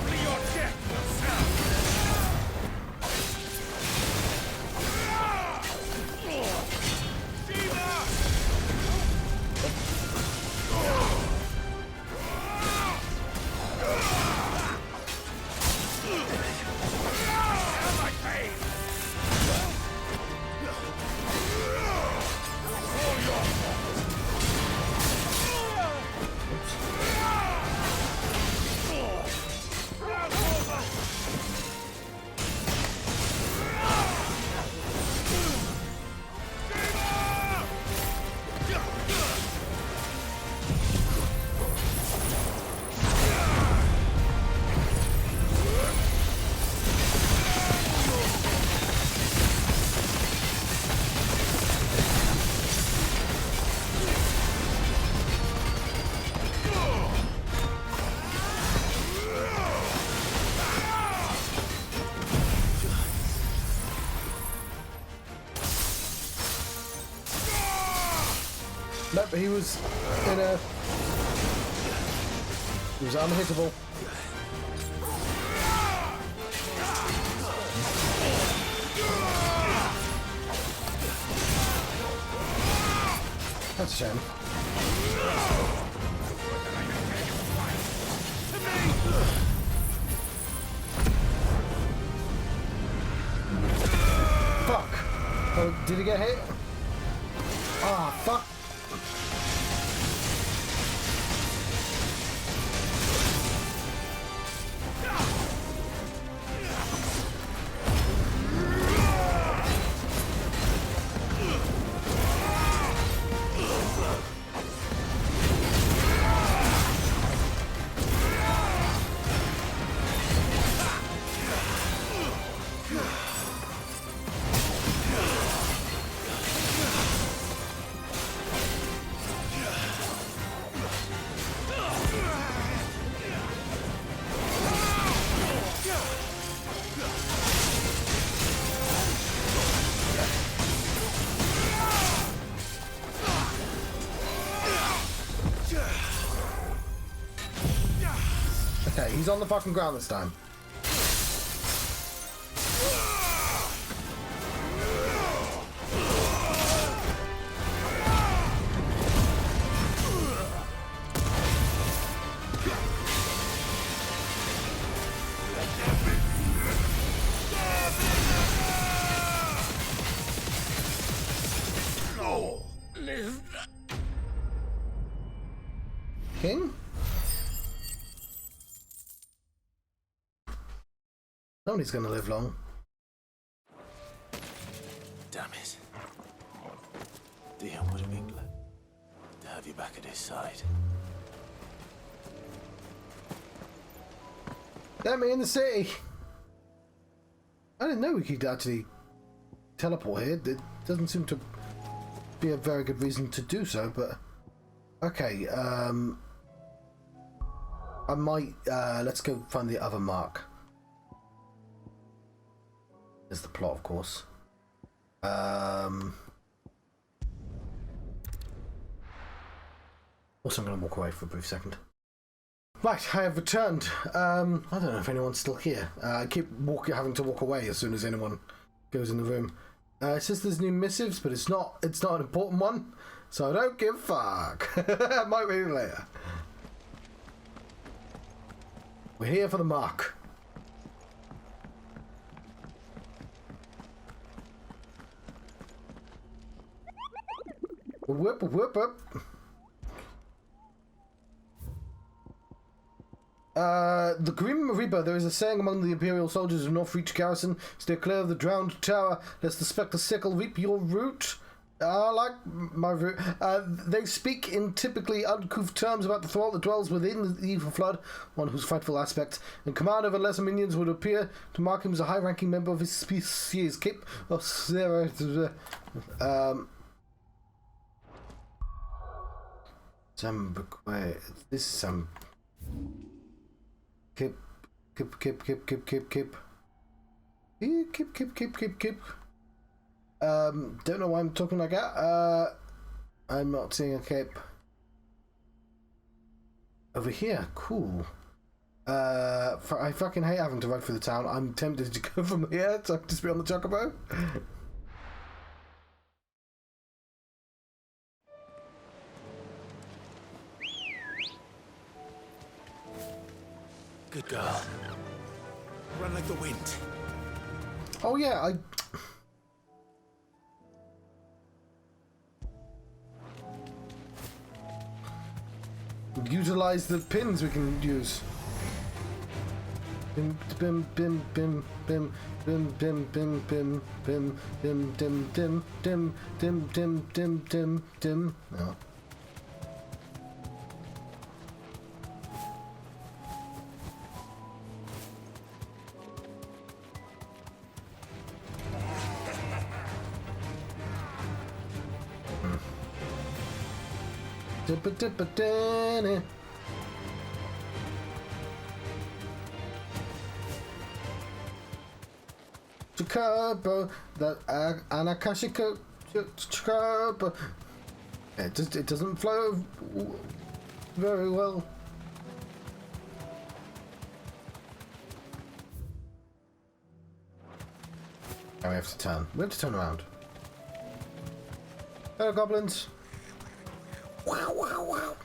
Only your death will serve! Nope, he was in a... He was unhittable. That's a shame. Fuck! Oh, did he get hit? Ah, fuck! Okay, he's on the fucking ground this time. King? Nobody's gonna live long. Damn it. Dion would have been glad to have you back at his side. Let me in the city! I didn't know we could actually teleport here. It doesn't seem to be a very good reason to do so, but... Okay, I might... let's go find the other mark. There's the plot, of course. Also, I'm going to walk away for a brief second. Right, I have returned. I don't know if anyone's still here. I keep having to walk away as soon as anyone goes in the room. It says there's new missives, but it's not an important one, so I don't give a fuck. I might read it later. We're here for the mark. Whip, whip, whip. The Grim Reaper, there is a saying among the Imperial soldiers of Northreach Garrison, stay clear of the drowned tower, lest the spectre sickle reap your root. I like my root. They speak in typically uncouth terms about the thrall that dwells within the evil flood, one whose frightful aspect and command over lesser minions would appear to mark him as a high-ranking member of his species. Cape of Sarah. This is some. Keep. Don't know why I'm talking like that. I'm not seeing a cape. Over here, cool. I fucking hate having to ride through the town. I'm tempted to go from here so I can just be on the chocobo. Good girl. Run like the wind. Oh yeah, utilize the pins we can use. Bim bim bim bim bim bim bim bim bim bim dim dim dim dim dim dim dim dim dim. No. Chocobo, that Anakashiko Chocobo. It doesn't flow very well. Now we have to turn. We have to turn around. Hello, goblins. Wow, wow, wow.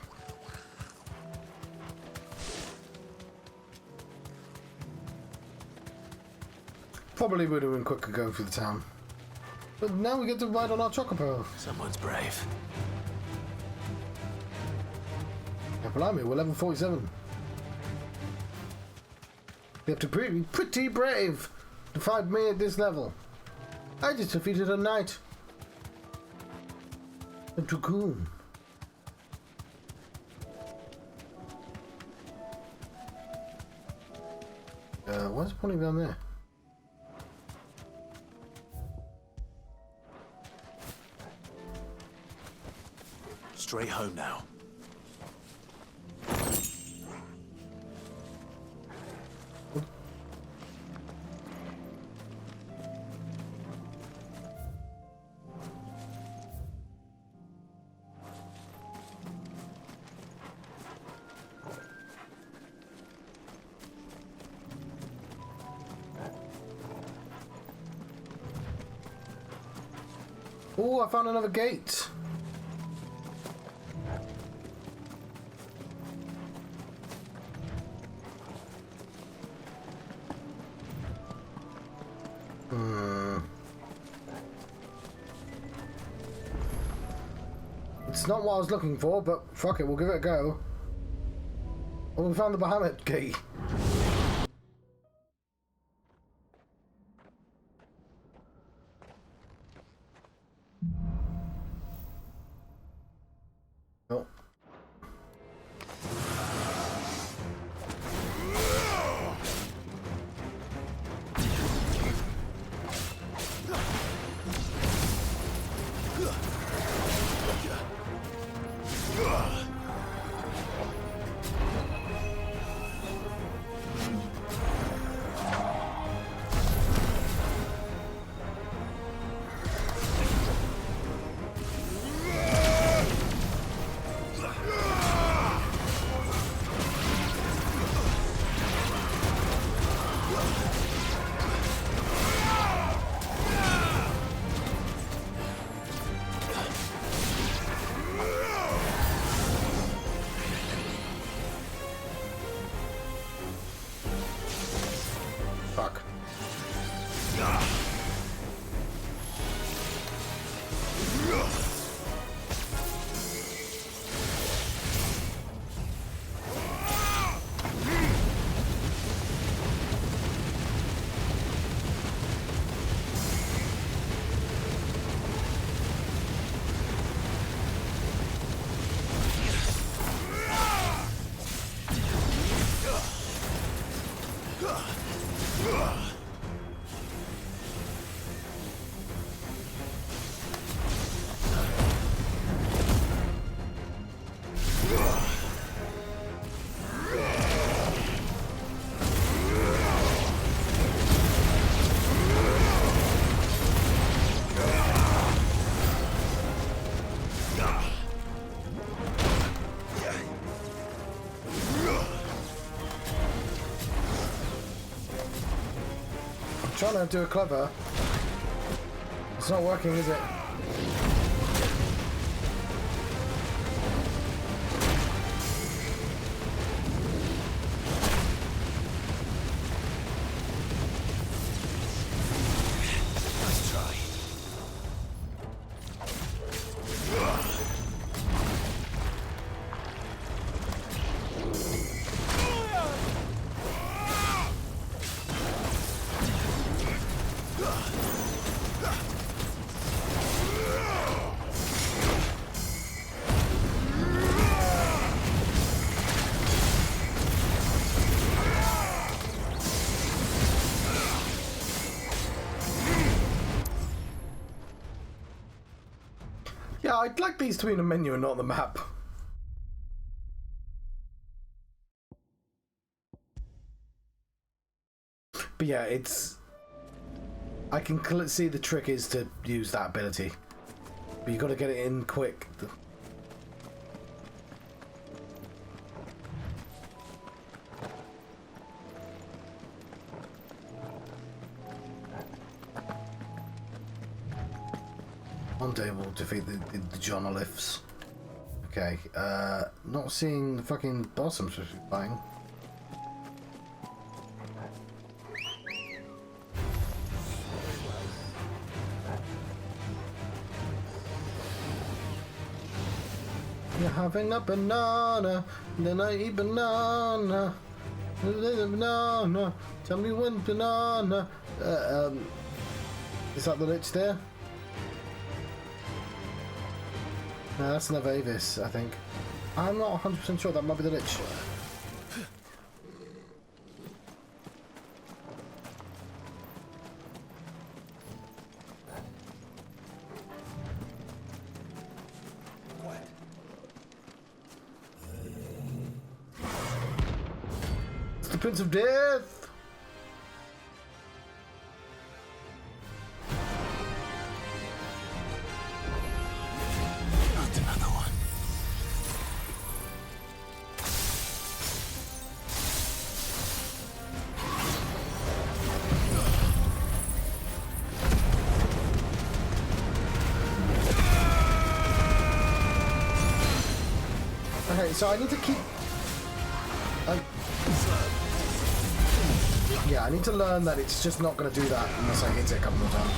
Probably would have been quicker going through the town. But now we get to ride on our chocobo. Someone's brave. Yeah, blimey, we're level 47. You have to be pretty brave to find me at this level. I just defeated a knight. A dragoon. What's pointing down there? Straight home now. Oh, I found another gate. It's not what I was looking for, but fuck it, we'll give it a go. Oh, we found the Bahamut key. Oh. Trying to do a clever. It's not working, is it? Nice try. Yeah, I'd like these to be in the menu and not on the map. But yeah, it's... I can see the trick is to use that ability. But you got to get it in quick. One day we'll defeat the Johnoliths. Okay, not seeing the fucking boss I'm supposed to be fighting. You're having a banana, then I eat banana. Banana, tell me when banana. Is that the lich there? No, that's another Avis, I think. I'm not 100% sure, that might be the lich. It's the Prince of Death! Okay, so I need to keep... yeah, I need to learn that it's just not going to do that unless I hit it a couple more times.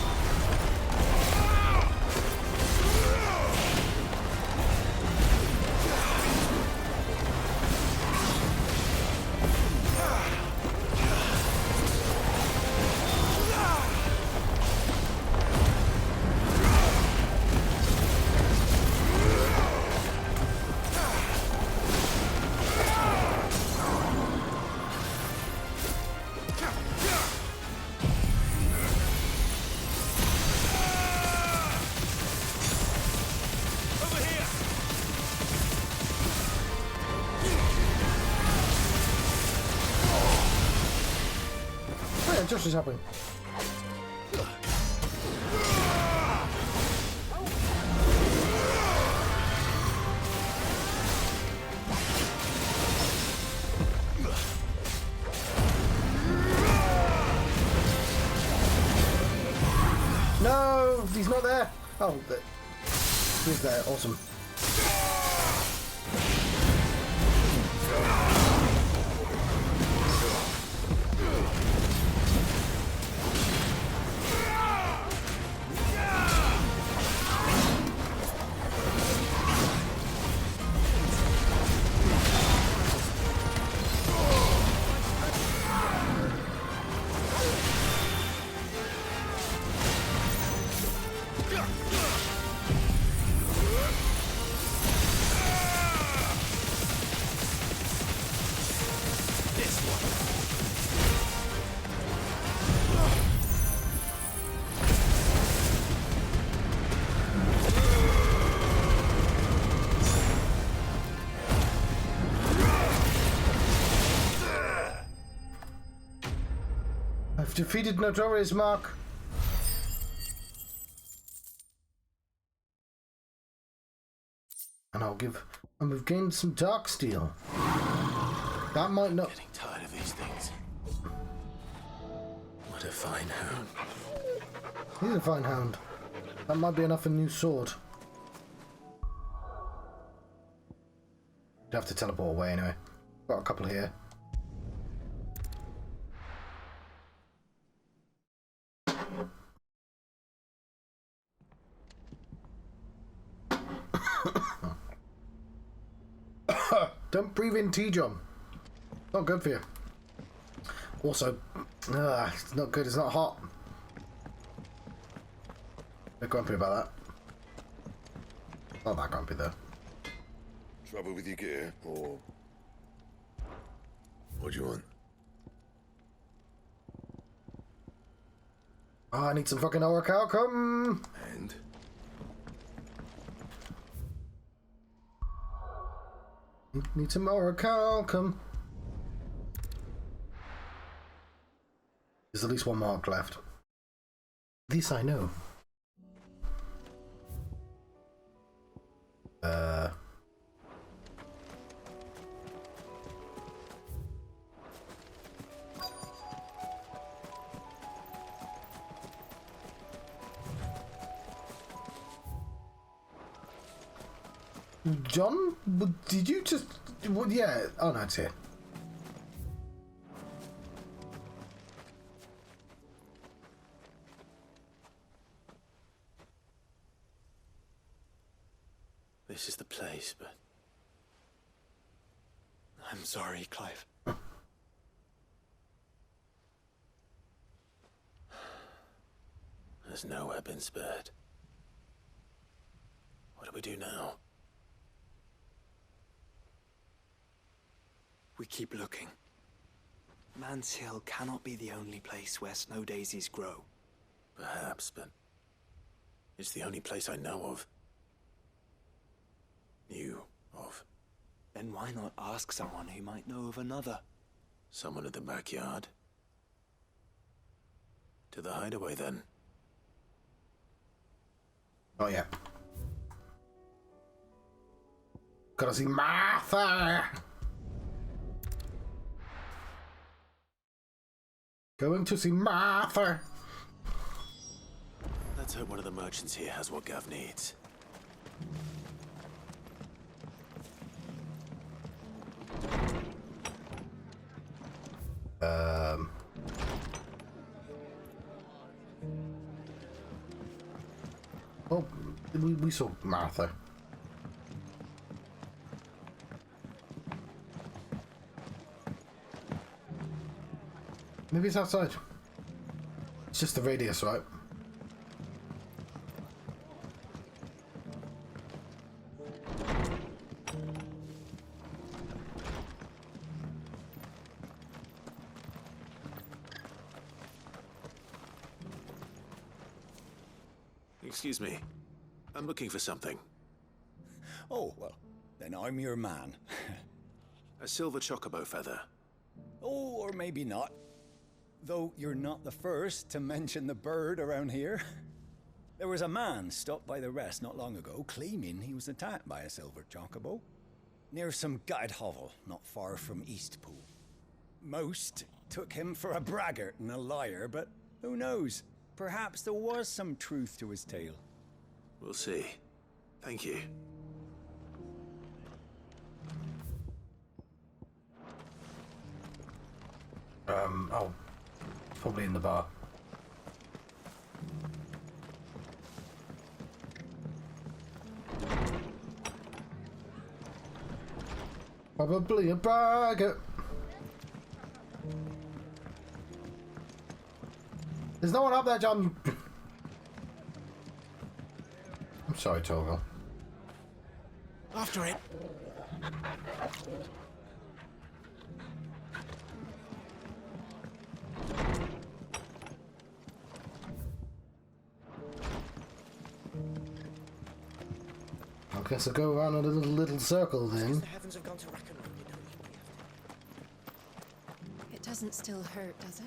Just is happening. No, he's not there. Oh, he's there. Awesome. defeated Notorious Mark. And we've gained some dark steel. That might not. Getting tired of these things. What a fine hound. He's a fine hound. That might be enough for a new sword. You'd have to teleport away anyway. Got a couple here. Don't breathe in tea, John. Not good for you. Also, it's not good. It's not hot. Bit grumpy about that. Not that grumpy though. Trouble with your gear, or what do you want? Oh, I need some fucking orichalcum. And need some orichalcum. There's at least one mark left. This I know. John, did you just? Well, yeah. Oh no, it's here. This is the place, but I'm sorry, Clive. There's nowhere been spared. What do we do now? We keep looking. Man's Hill cannot be the only place where snow daisies grow. Perhaps, but it's the only place I know of. Knew of. Then why not ask someone who might know of another? Someone in the backyard? To the hideaway, then. Oh, yeah. Gotta see Martha! Going to see Martha! Let's hope one of the merchants here has what Gav needs. Oh, we saw Martha. Maybe it's outside. It's just the radius, right? Excuse me. I'm looking for something. Oh, well, then I'm your man. A silver chocobo feather. Oh, or maybe not. Though you're not the first to mention the bird around here. There was a man stopped by the rest not long ago claiming he was attacked by a silver chocobo near some gutted hovel not far from Eastpool. Most took him for a braggart and a liar, but who knows? Perhaps there was some truth to his tale. We'll see. Thank you. Oh. Probably in the bar. Probably a braggart. There's no one up there, John. I'm sorry, Togo. After it. I guess I'll go around in a little circle then. The heavens have gone to rack and ruin, you don't need me. It doesn't still hurt, does it?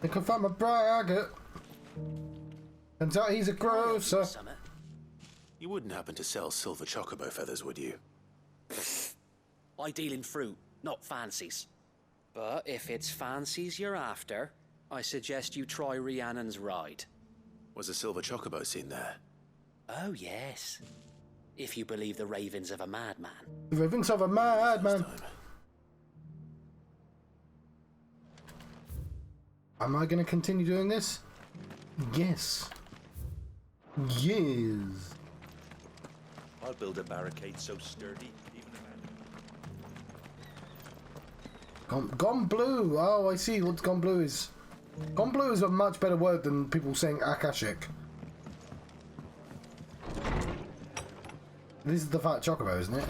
They can find my braggart. Turns out he's a grocer. You wouldn't happen to sell silver chocobo feathers, would you? I deal in fruit, not fancies. But if it's fancies you're after, I suggest you try Rhiannon's ride. Was a silver chocobo seen there? Oh, yes. If you believe the ravings of a madman. The ravings of a madman. Am I going to continue doing this? Yes. Yes. I'll build a barricade so sturdy, even a man... Gone blue. Oh, I see what gone blue is. Gone blue is a much better word than people saying Akashic. This is the fat chocobo, isn't it?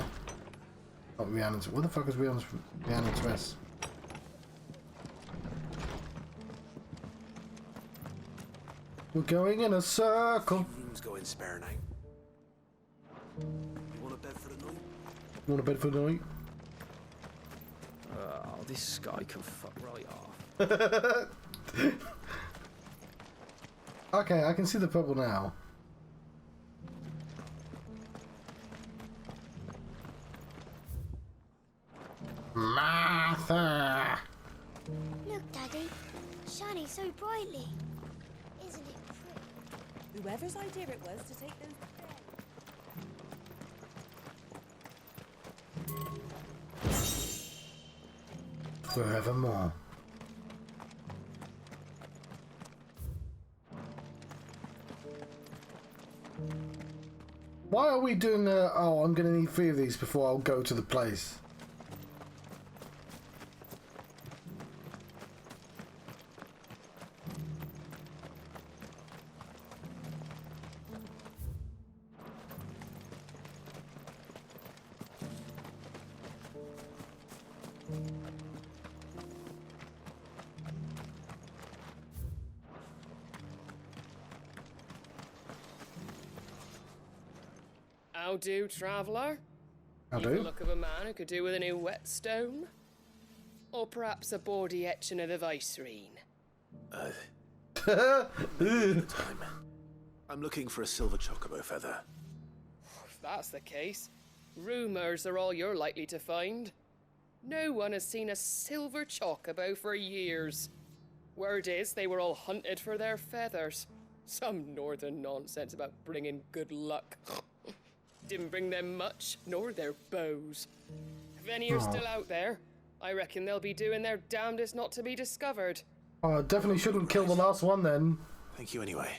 Not Rhiannon's. What the fuck is Rhiannon's rest? We're going in a circle. Room's going spare now. You want a bed for the night? You want a bed for the night? Oh, this guy can fuck right off. Okay, I can see the problem now. Martha! Look, Daddy. Shining so brightly. Isn't it pretty? Whoever's idea it was to take those... Forevermore. Why are we doing a... Oh, I'm going to need 3 of these before I'll go to the place. How do, traveller? How You do? the look of a man who could do with a new whetstone? Or perhaps a bawdy etching of the Vicerine? Time. I'm looking for a silver chocobo feather. If that's the case, rumours are all you're likely to find. No one has seen a silver chocobo for years. Word is they were all hunted for their feathers. Some northern nonsense about bringing good luck. Didn't bring them much, nor their bows. If any are still out there, I reckon they'll be doing their damnedest not to be discovered. Oh, I definitely shouldn't kill the last one then. Thank you anyway.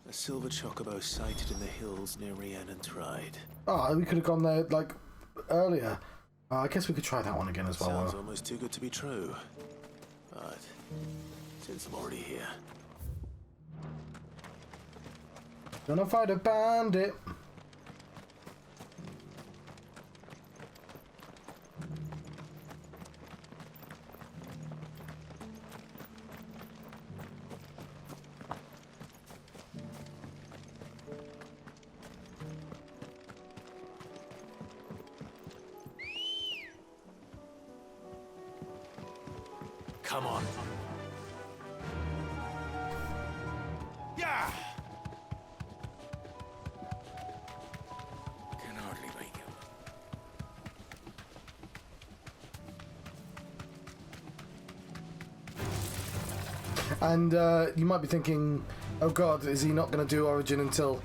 A silver chocobo sighted in the hills near Rhiannon's Ride. Oh, we could have gone there, like, earlier. I guess we could try that one again as well. Sounds almost too good to be true. But since I'm already here... Gonna fight a bandit. Come on. Yeah! Can hardly make it. And you might be thinking, oh god, is he not going to do Origin until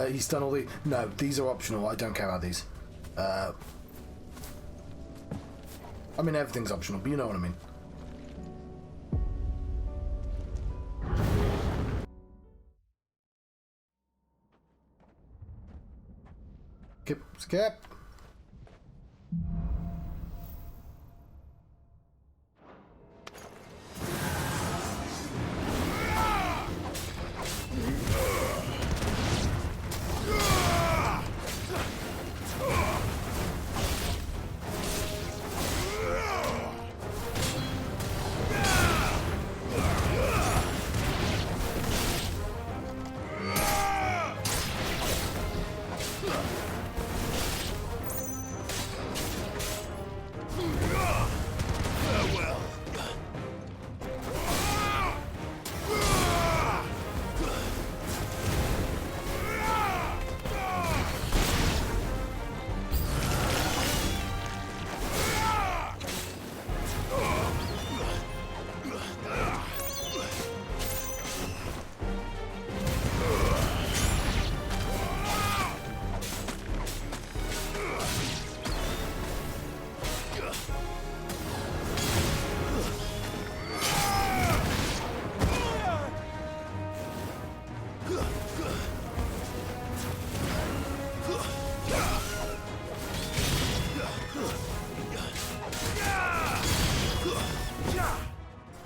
he's done all the... No, these are optional. I don't care about these. I mean, everything's optional, but you know what I mean. Skip.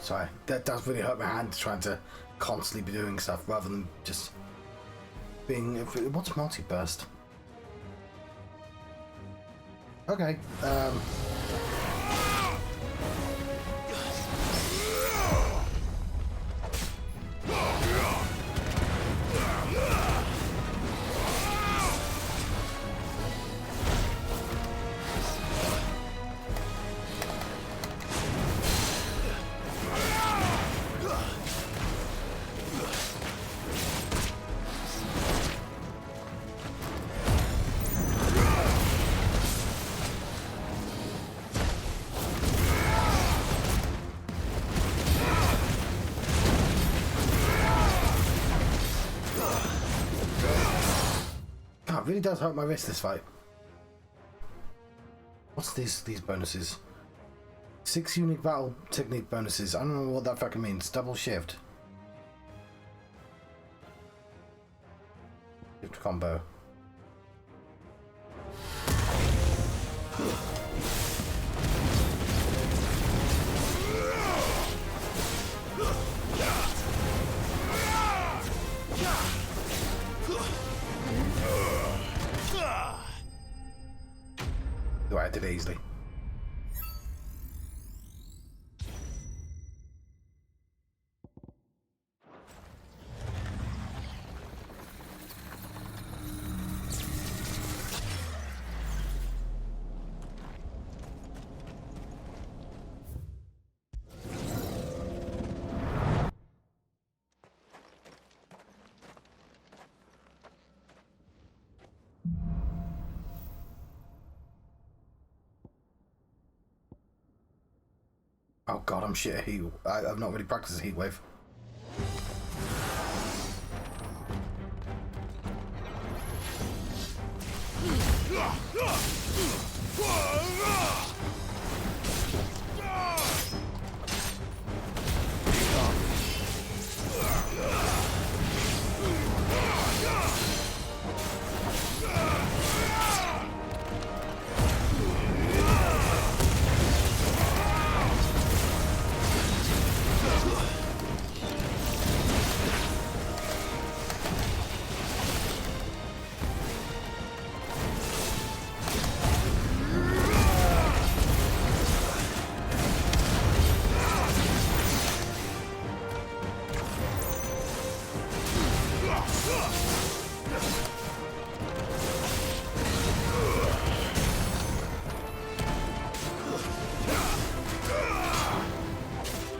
Sorry, that does really hurt my hand trying to constantly be doing stuff rather than just being. What's multi-burst? Okay. God, it really does hurt my wrist, this fight. What's these bonuses? 6 unique battle technique bonuses. I don't know what that fucking means. Double shift. Shift combo. I did it easily. Oh god, I'm shit at heat. I've not really practiced heat wave.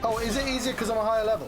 Oh, is it easier because I'm a higher level?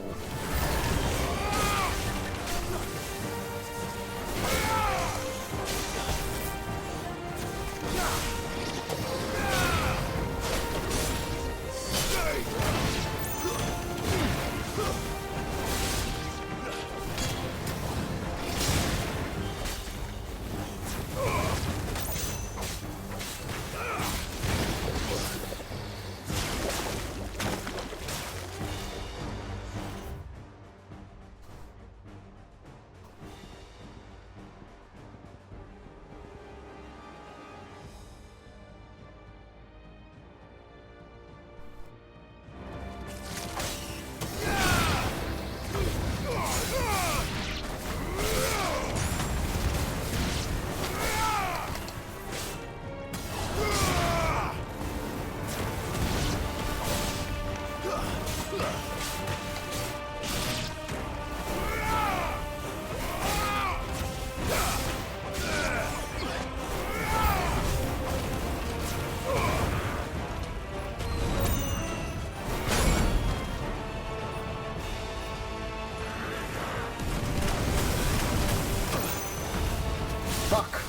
Fuck.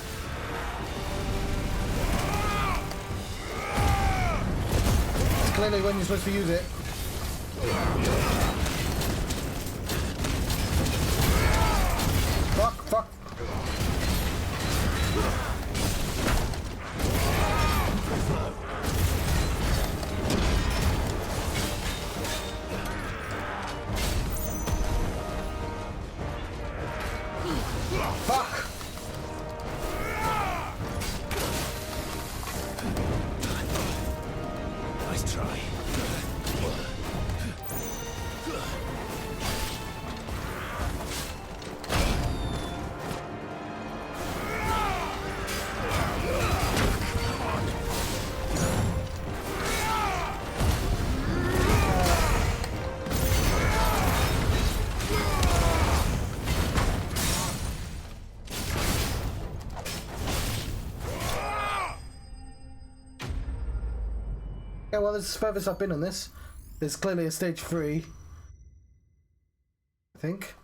It's clearly when you're supposed to use it. Fuck, fuck. Fuck. Nice try. well, this is the furthest I've been on this. There's clearly a stage 3. I think.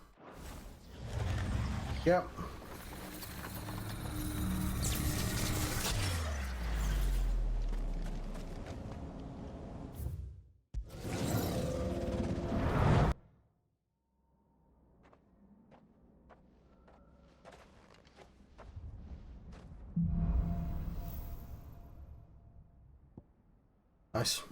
Yep. Nice.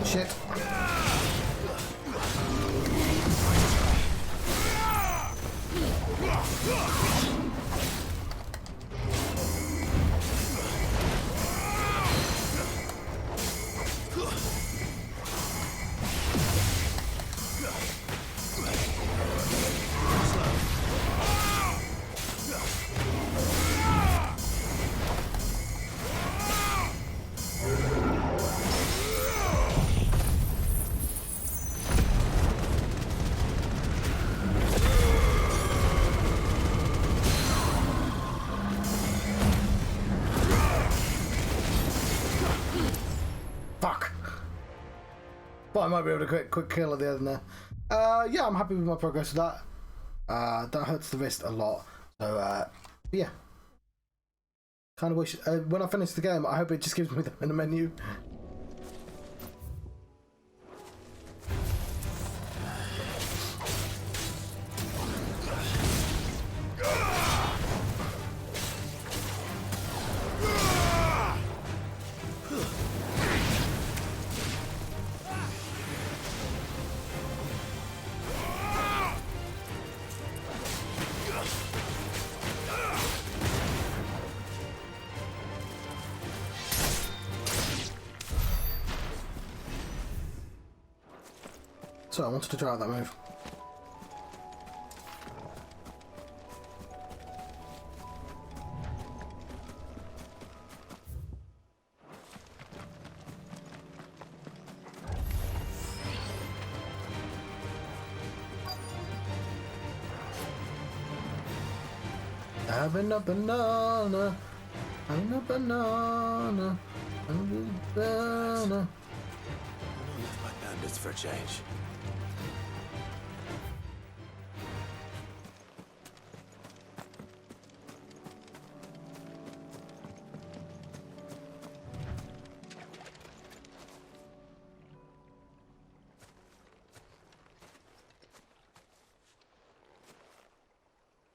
Shit. Fuck. But I might be able to get a quick kill at the end there. Yeah, I'm happy with my progress with that. That hurts the wrist a lot. So, yeah. Kind of wish, when I finish the game, I hope it just gives me them in the menu. So I wanted to try out that move. Having a banana, having a banana, having a banana. My bandits for a change.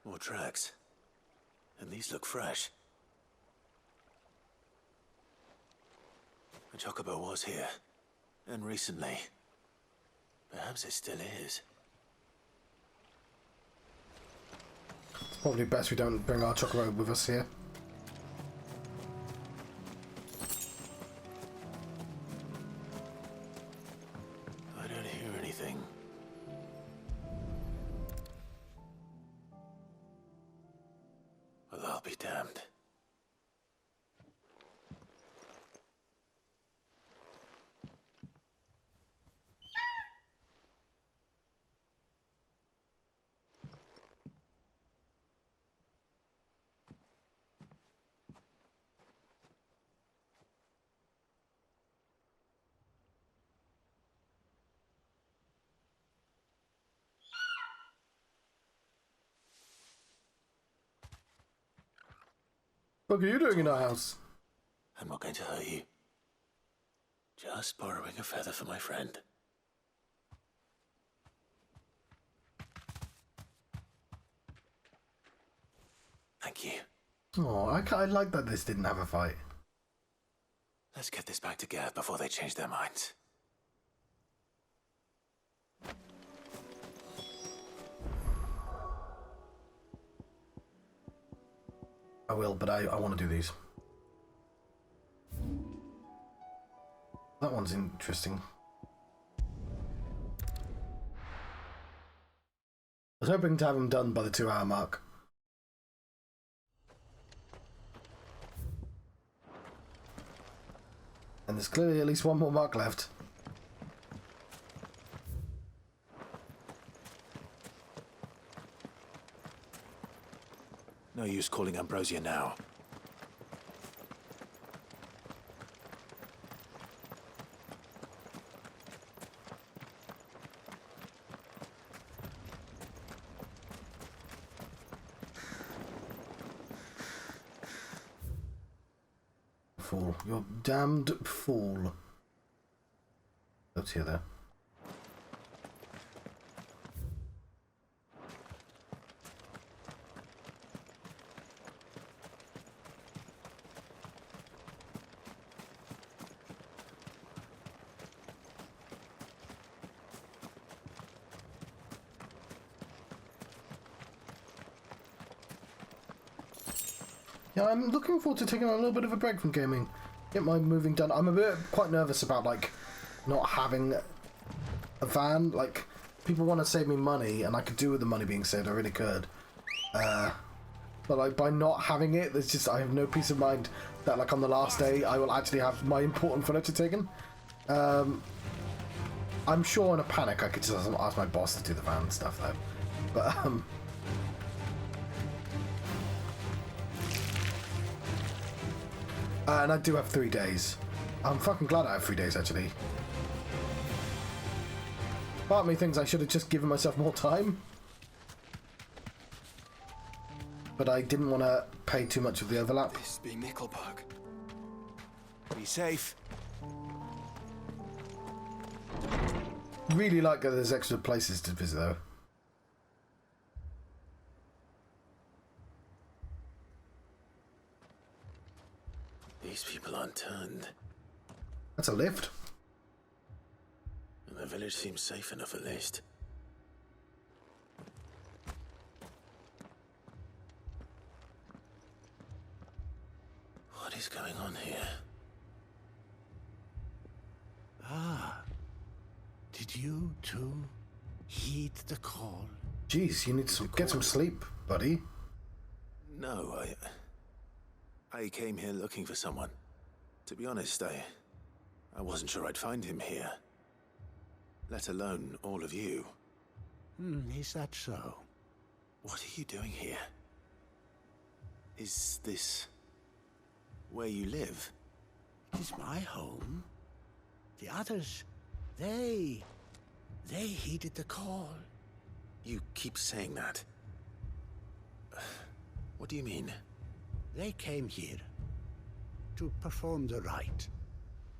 More tracks. And these look fresh. The Chocobo was here. And recently. Perhaps it still is. It's probably best we don't bring our Chocobo with us here. I don't hear anything. Well, I'll be damned. What are you doing in our house? I'm not going to hurt you. Just borrowing a feather for my friend. Thank you. Oh, I like that this didn't have a fight. Let's get this back to Gerd before they change their minds. I will, but I want to do these. That one's interesting. I was hoping to have them done by the 2-hour mark. And there's clearly at least one more mark left. No use calling Ambrosia now. Fool. You're damned fool. Let's hear that. Yeah, I'm looking forward to taking a little bit of a break from gaming. Get my moving done. I'm a bit quite nervous about like not having a van. Like people want to save me money, and I could do with the money being saved. I really could. But like by not having it, there's just I have no peace of mind that like on the last day I will actually have my important furniture taken. I'm sure in a panic I could just ask my boss to do the van and stuff though. But and I do have 3 days. I'm fucking glad I have 3 days, actually. Part of me thinks I should have just given myself more time. But I didn't want to pay too much of the overlap. This be Nickelberg. Be safe. Really like that there's extra places to visit, though. These people aren't turned. That's a lift. And the village seems safe enough at least. What is going on here? Ah. Did you too heed the call? Jeez, you need to get some sleep, buddy. No, I came here looking for someone. To be honest, I wasn't sure I'd find him here. Let alone all of you. Is that so? What are you doing here? Is this where you live? It is my home. The others, they heeded the call. You keep saying that. What do you mean? They came here to perform the rite,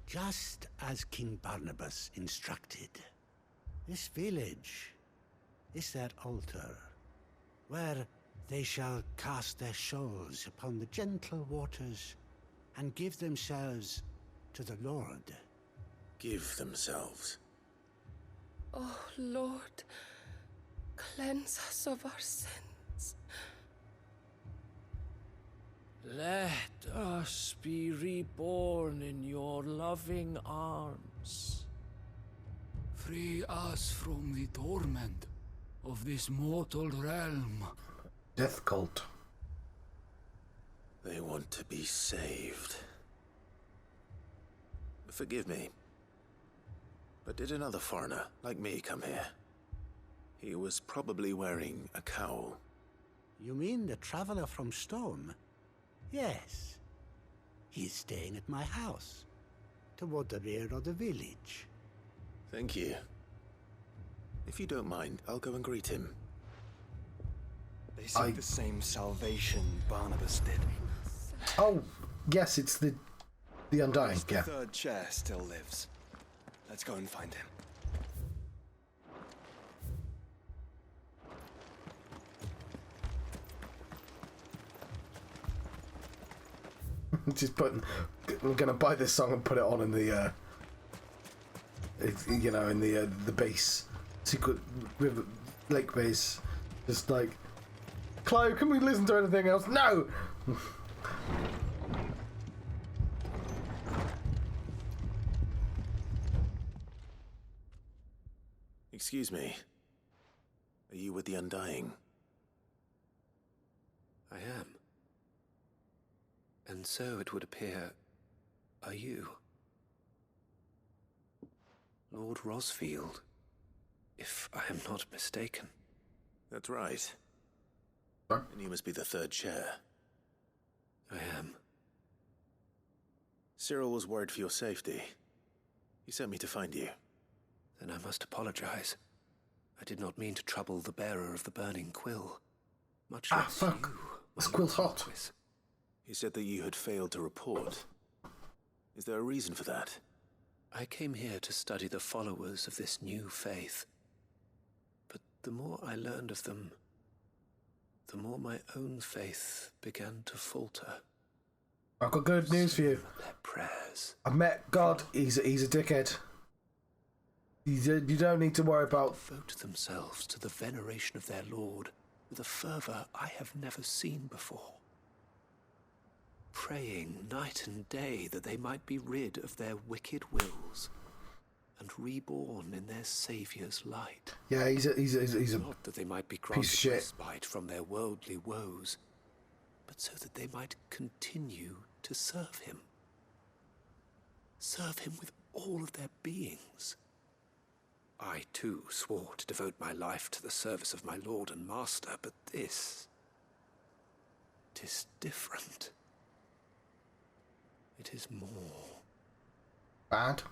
just as King Barnabas instructed. This village is their altar, where they shall cast their shawls upon the gentle waters and give themselves to the Lord. Give themselves? Oh, Lord, cleanse us of our sins. Let us be reborn in your loving arms. Free us from the torment of this mortal realm. Death cult. They want to be saved. Forgive me, but did another foreigner like me come here? He was probably wearing a cowl. You mean the traveler from Stone? Yes. He is staying at my house, toward the rear of the village. Thank you. If you don't mind, I'll go and greet him. They seek the same salvation Barnabas did. Oh, yes, it's the Undying. The Yeah. third chair still lives. Let's go and find him. Just putting. I'm gonna buy this song and put it on in the. You know, in the base, secret river lake base. Just like, Clive, can we listen to anything else? No. Excuse me. Are you with the Undying? I am. And so it would appear, are you? Lord Rosfield, if I am not mistaken. That's right. And you must be the third chair. I am. Cyril was worried for your safety. He sent me to find you. Then I must apologize. I did not mean to trouble the bearer of the burning quill. Much less fuck. you. This quill's hot. He said that you had failed to report. Is there a reason for that? I came here to study the followers of this new faith. But the more I learned of them, the more my own faith began to falter. I've got good news for you. Their prayers. I've met God. He's a dickhead. You don't need to worry about. Devote themselves to the veneration of their Lord with a fervor I have never seen before. Praying night and day that they might be rid of their wicked wills and reborn in their Saviour's light. Yeah, he's a not that they might be piece of granted shit. respite from their worldly woes, but so that they might continue to serve him. Serve him with all of their beings. I too swore to devote my life to the service of my Lord and Master, but this, it is different. It is more bad.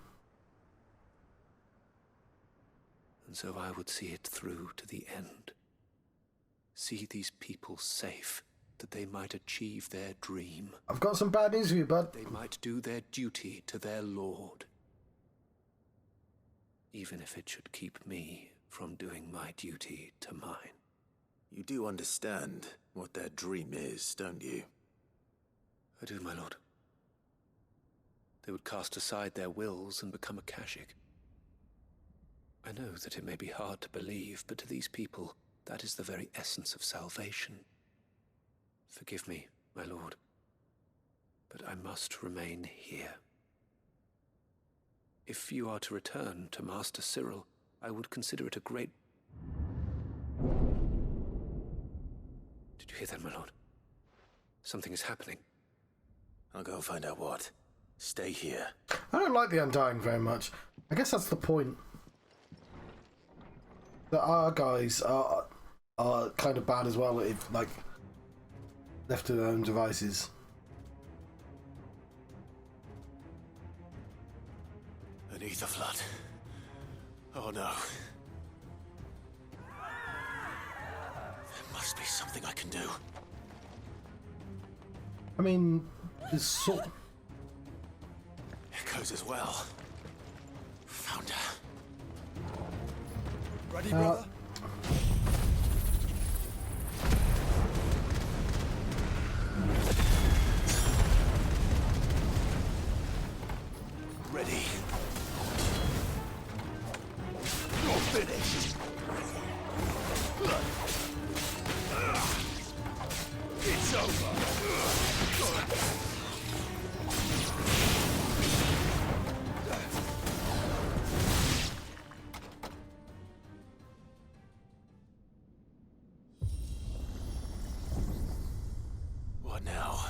And so I would see it through to the end. See these people safe, that they might achieve their dream. I've got some bad news for you, bud. They might do their duty to their Lord. Even if it should keep me from doing my duty to mine. You do understand what their dream is, don't you? I do, my lord. They would cast aside their wills and become a Kashik. I know that it may be hard to believe, but to these people, that is the very essence of salvation. Forgive me, my lord, but I must remain here. If you are to return to Master Cyril, I would consider it a great... Did you hear that, my lord? Something is happening. I'll go and find out what. Stay here. I don't like the Undying very much. I guess that's the point. That our guys are kind of bad as well if, like, left to their own devices. An ether flood. Oh no. There must be something I can do. I mean, there's sort. Echoes as well. Found her. Ready, brother? Ready. You're finished. It's over. What now?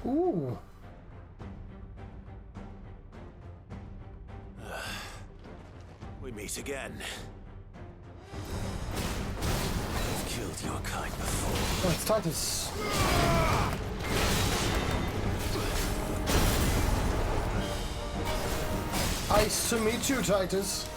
Ooh. We meet again. I've killed your kind before. Oh, it's Titus. Nice to meet you, Titus.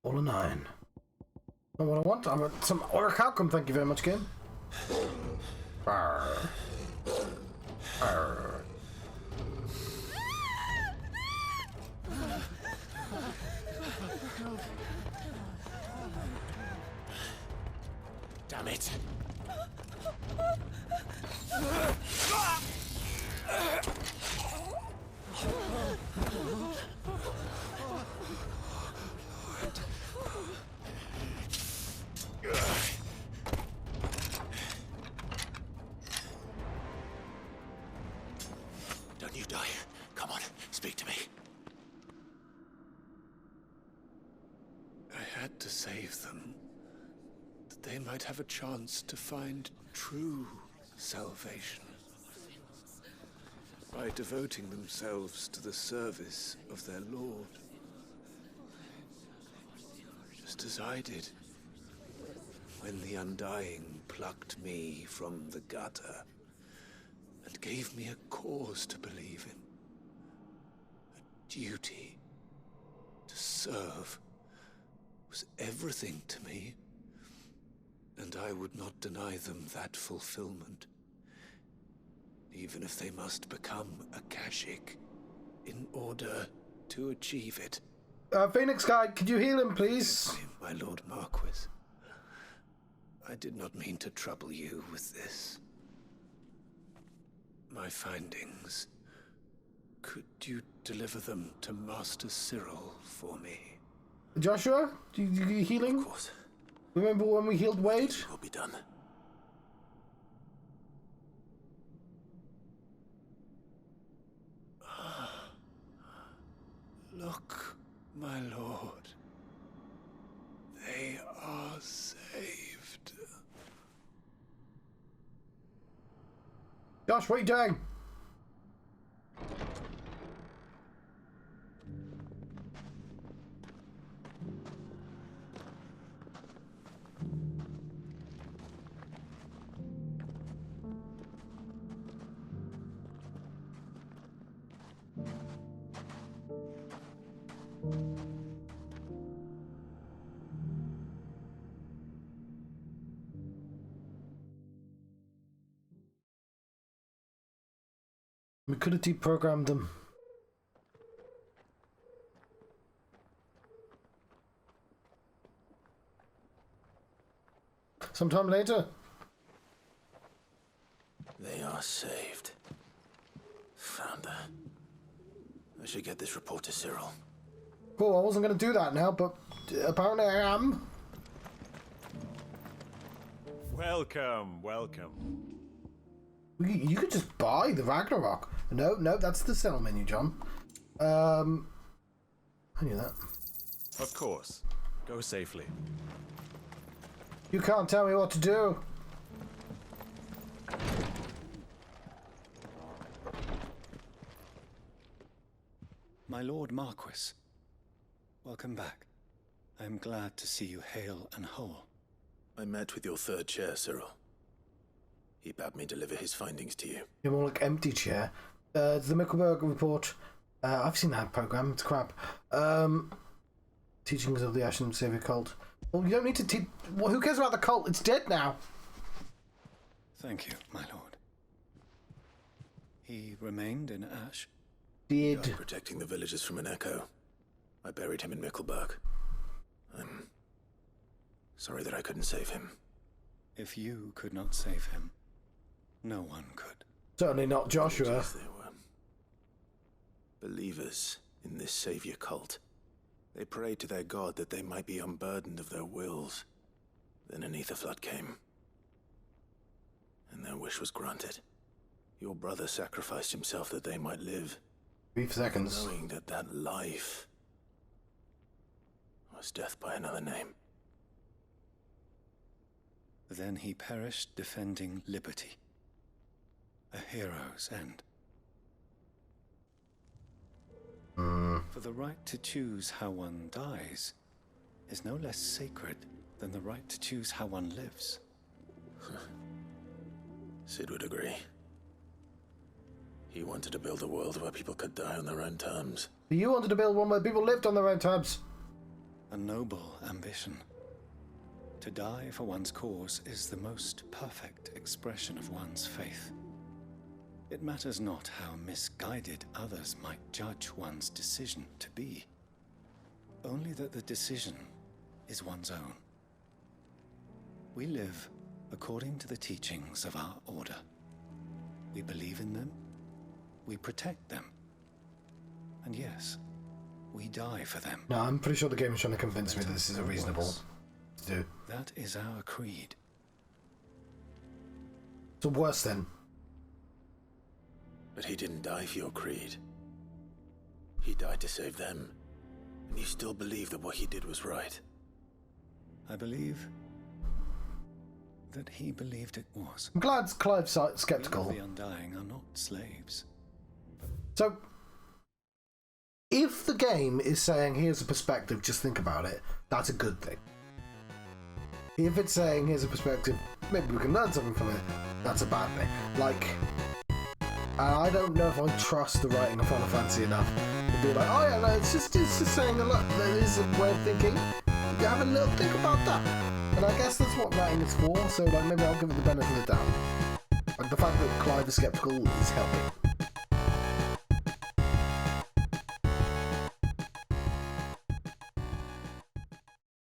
All a 9. Not what I want. I want some orc outcome, thank you very much, game. Arr. Arr. Damn it. Don't you die. Come on, speak to me. I had to save them, that they might have a chance to find true salvation. By devoting themselves to the service of their Lord. Just as I did, when the Undying plucked me from the gutter and gave me a cause to believe in. A duty to serve was everything to me, and I would not deny them that fulfillment, even if they must become a Kashik in order to achieve it. Phoenix Guy, could you heal him, please? My Lord Marquis, I did not mean to trouble you with this. My findings. Could you deliver them to Master Cyril for me? Joshua, do you healing? Of course. Remember when we healed Wade? Will be done. Look, my lord. They are saved. Josh, what are you doing? We could have deprogrammed them. Sometime later. They are saved. Founder. I should get this report to Cyril. Cool, I wasn't going to do that now, but apparently I am. Welcome, welcome. You could just buy the Ragnarok. No, that's the sell menu, John. I knew that. Of course. Go safely. You can't tell me what to do. My Lord Marquis, welcome back. I am glad to see you hale and whole. I met with your third chair, Cyril. He bade me deliver his findings to you. You're more like empty chair. The Mickelberg report. I've seen that program. It's crap. Teachings of the Ashen Savior cult. Well, you don't need to teach. Well, who cares about the cult? It's dead now. Thank you, my lord. He remained in Ash? He died protecting the villagers from an echo. I buried him in Mickelberg. I'm sorry that I couldn't save him. If you could not save him, no one could. Certainly not Joshua. Villagers they were. Believers in this savior cult. They prayed to their god that they might be unburdened of their wills. Then an ether flood came. And their wish was granted. Your brother sacrificed himself that they might live. Brief seconds. Knowing that that life was death by another name. Then he perished defending liberty. A hero's end. For the right to choose how one dies is no less sacred than the right to choose how one lives. Sid would agree. He wanted to build a world where people could die on their own terms. You wanted to build one where people lived on their own terms. A noble ambition. To die for one's cause is the most perfect expression of one's faith. It matters not how misguided others might judge one's decision to be. Only that the decision is one's own. We live according to the teachings of our order. We believe in them, we protect them, and yes, we die for them. No, I'm pretty sure the game is trying to convince me that this is a reasonable to do. That is our creed. So worse then. But he didn't die for your creed. He died to save them. And you still believe that what he did was right. I believe that he believed it was. I'm glad Clive's skeptical. The undying are not slaves. So, if the game is saying, here's a perspective, just think about it, that's a good thing. If it's saying, here's a perspective, maybe we can learn something from it, that's a bad thing. Like, I don't know if I trust the writing of Final Fantasy enough to be like, oh yeah, no, it's just saying a lot, there is a way of thinking, you have a little think about that. And I guess that's what writing is for, so like maybe I'll give it the benefit of the doubt. Like the fact that Clive is skeptical is helping.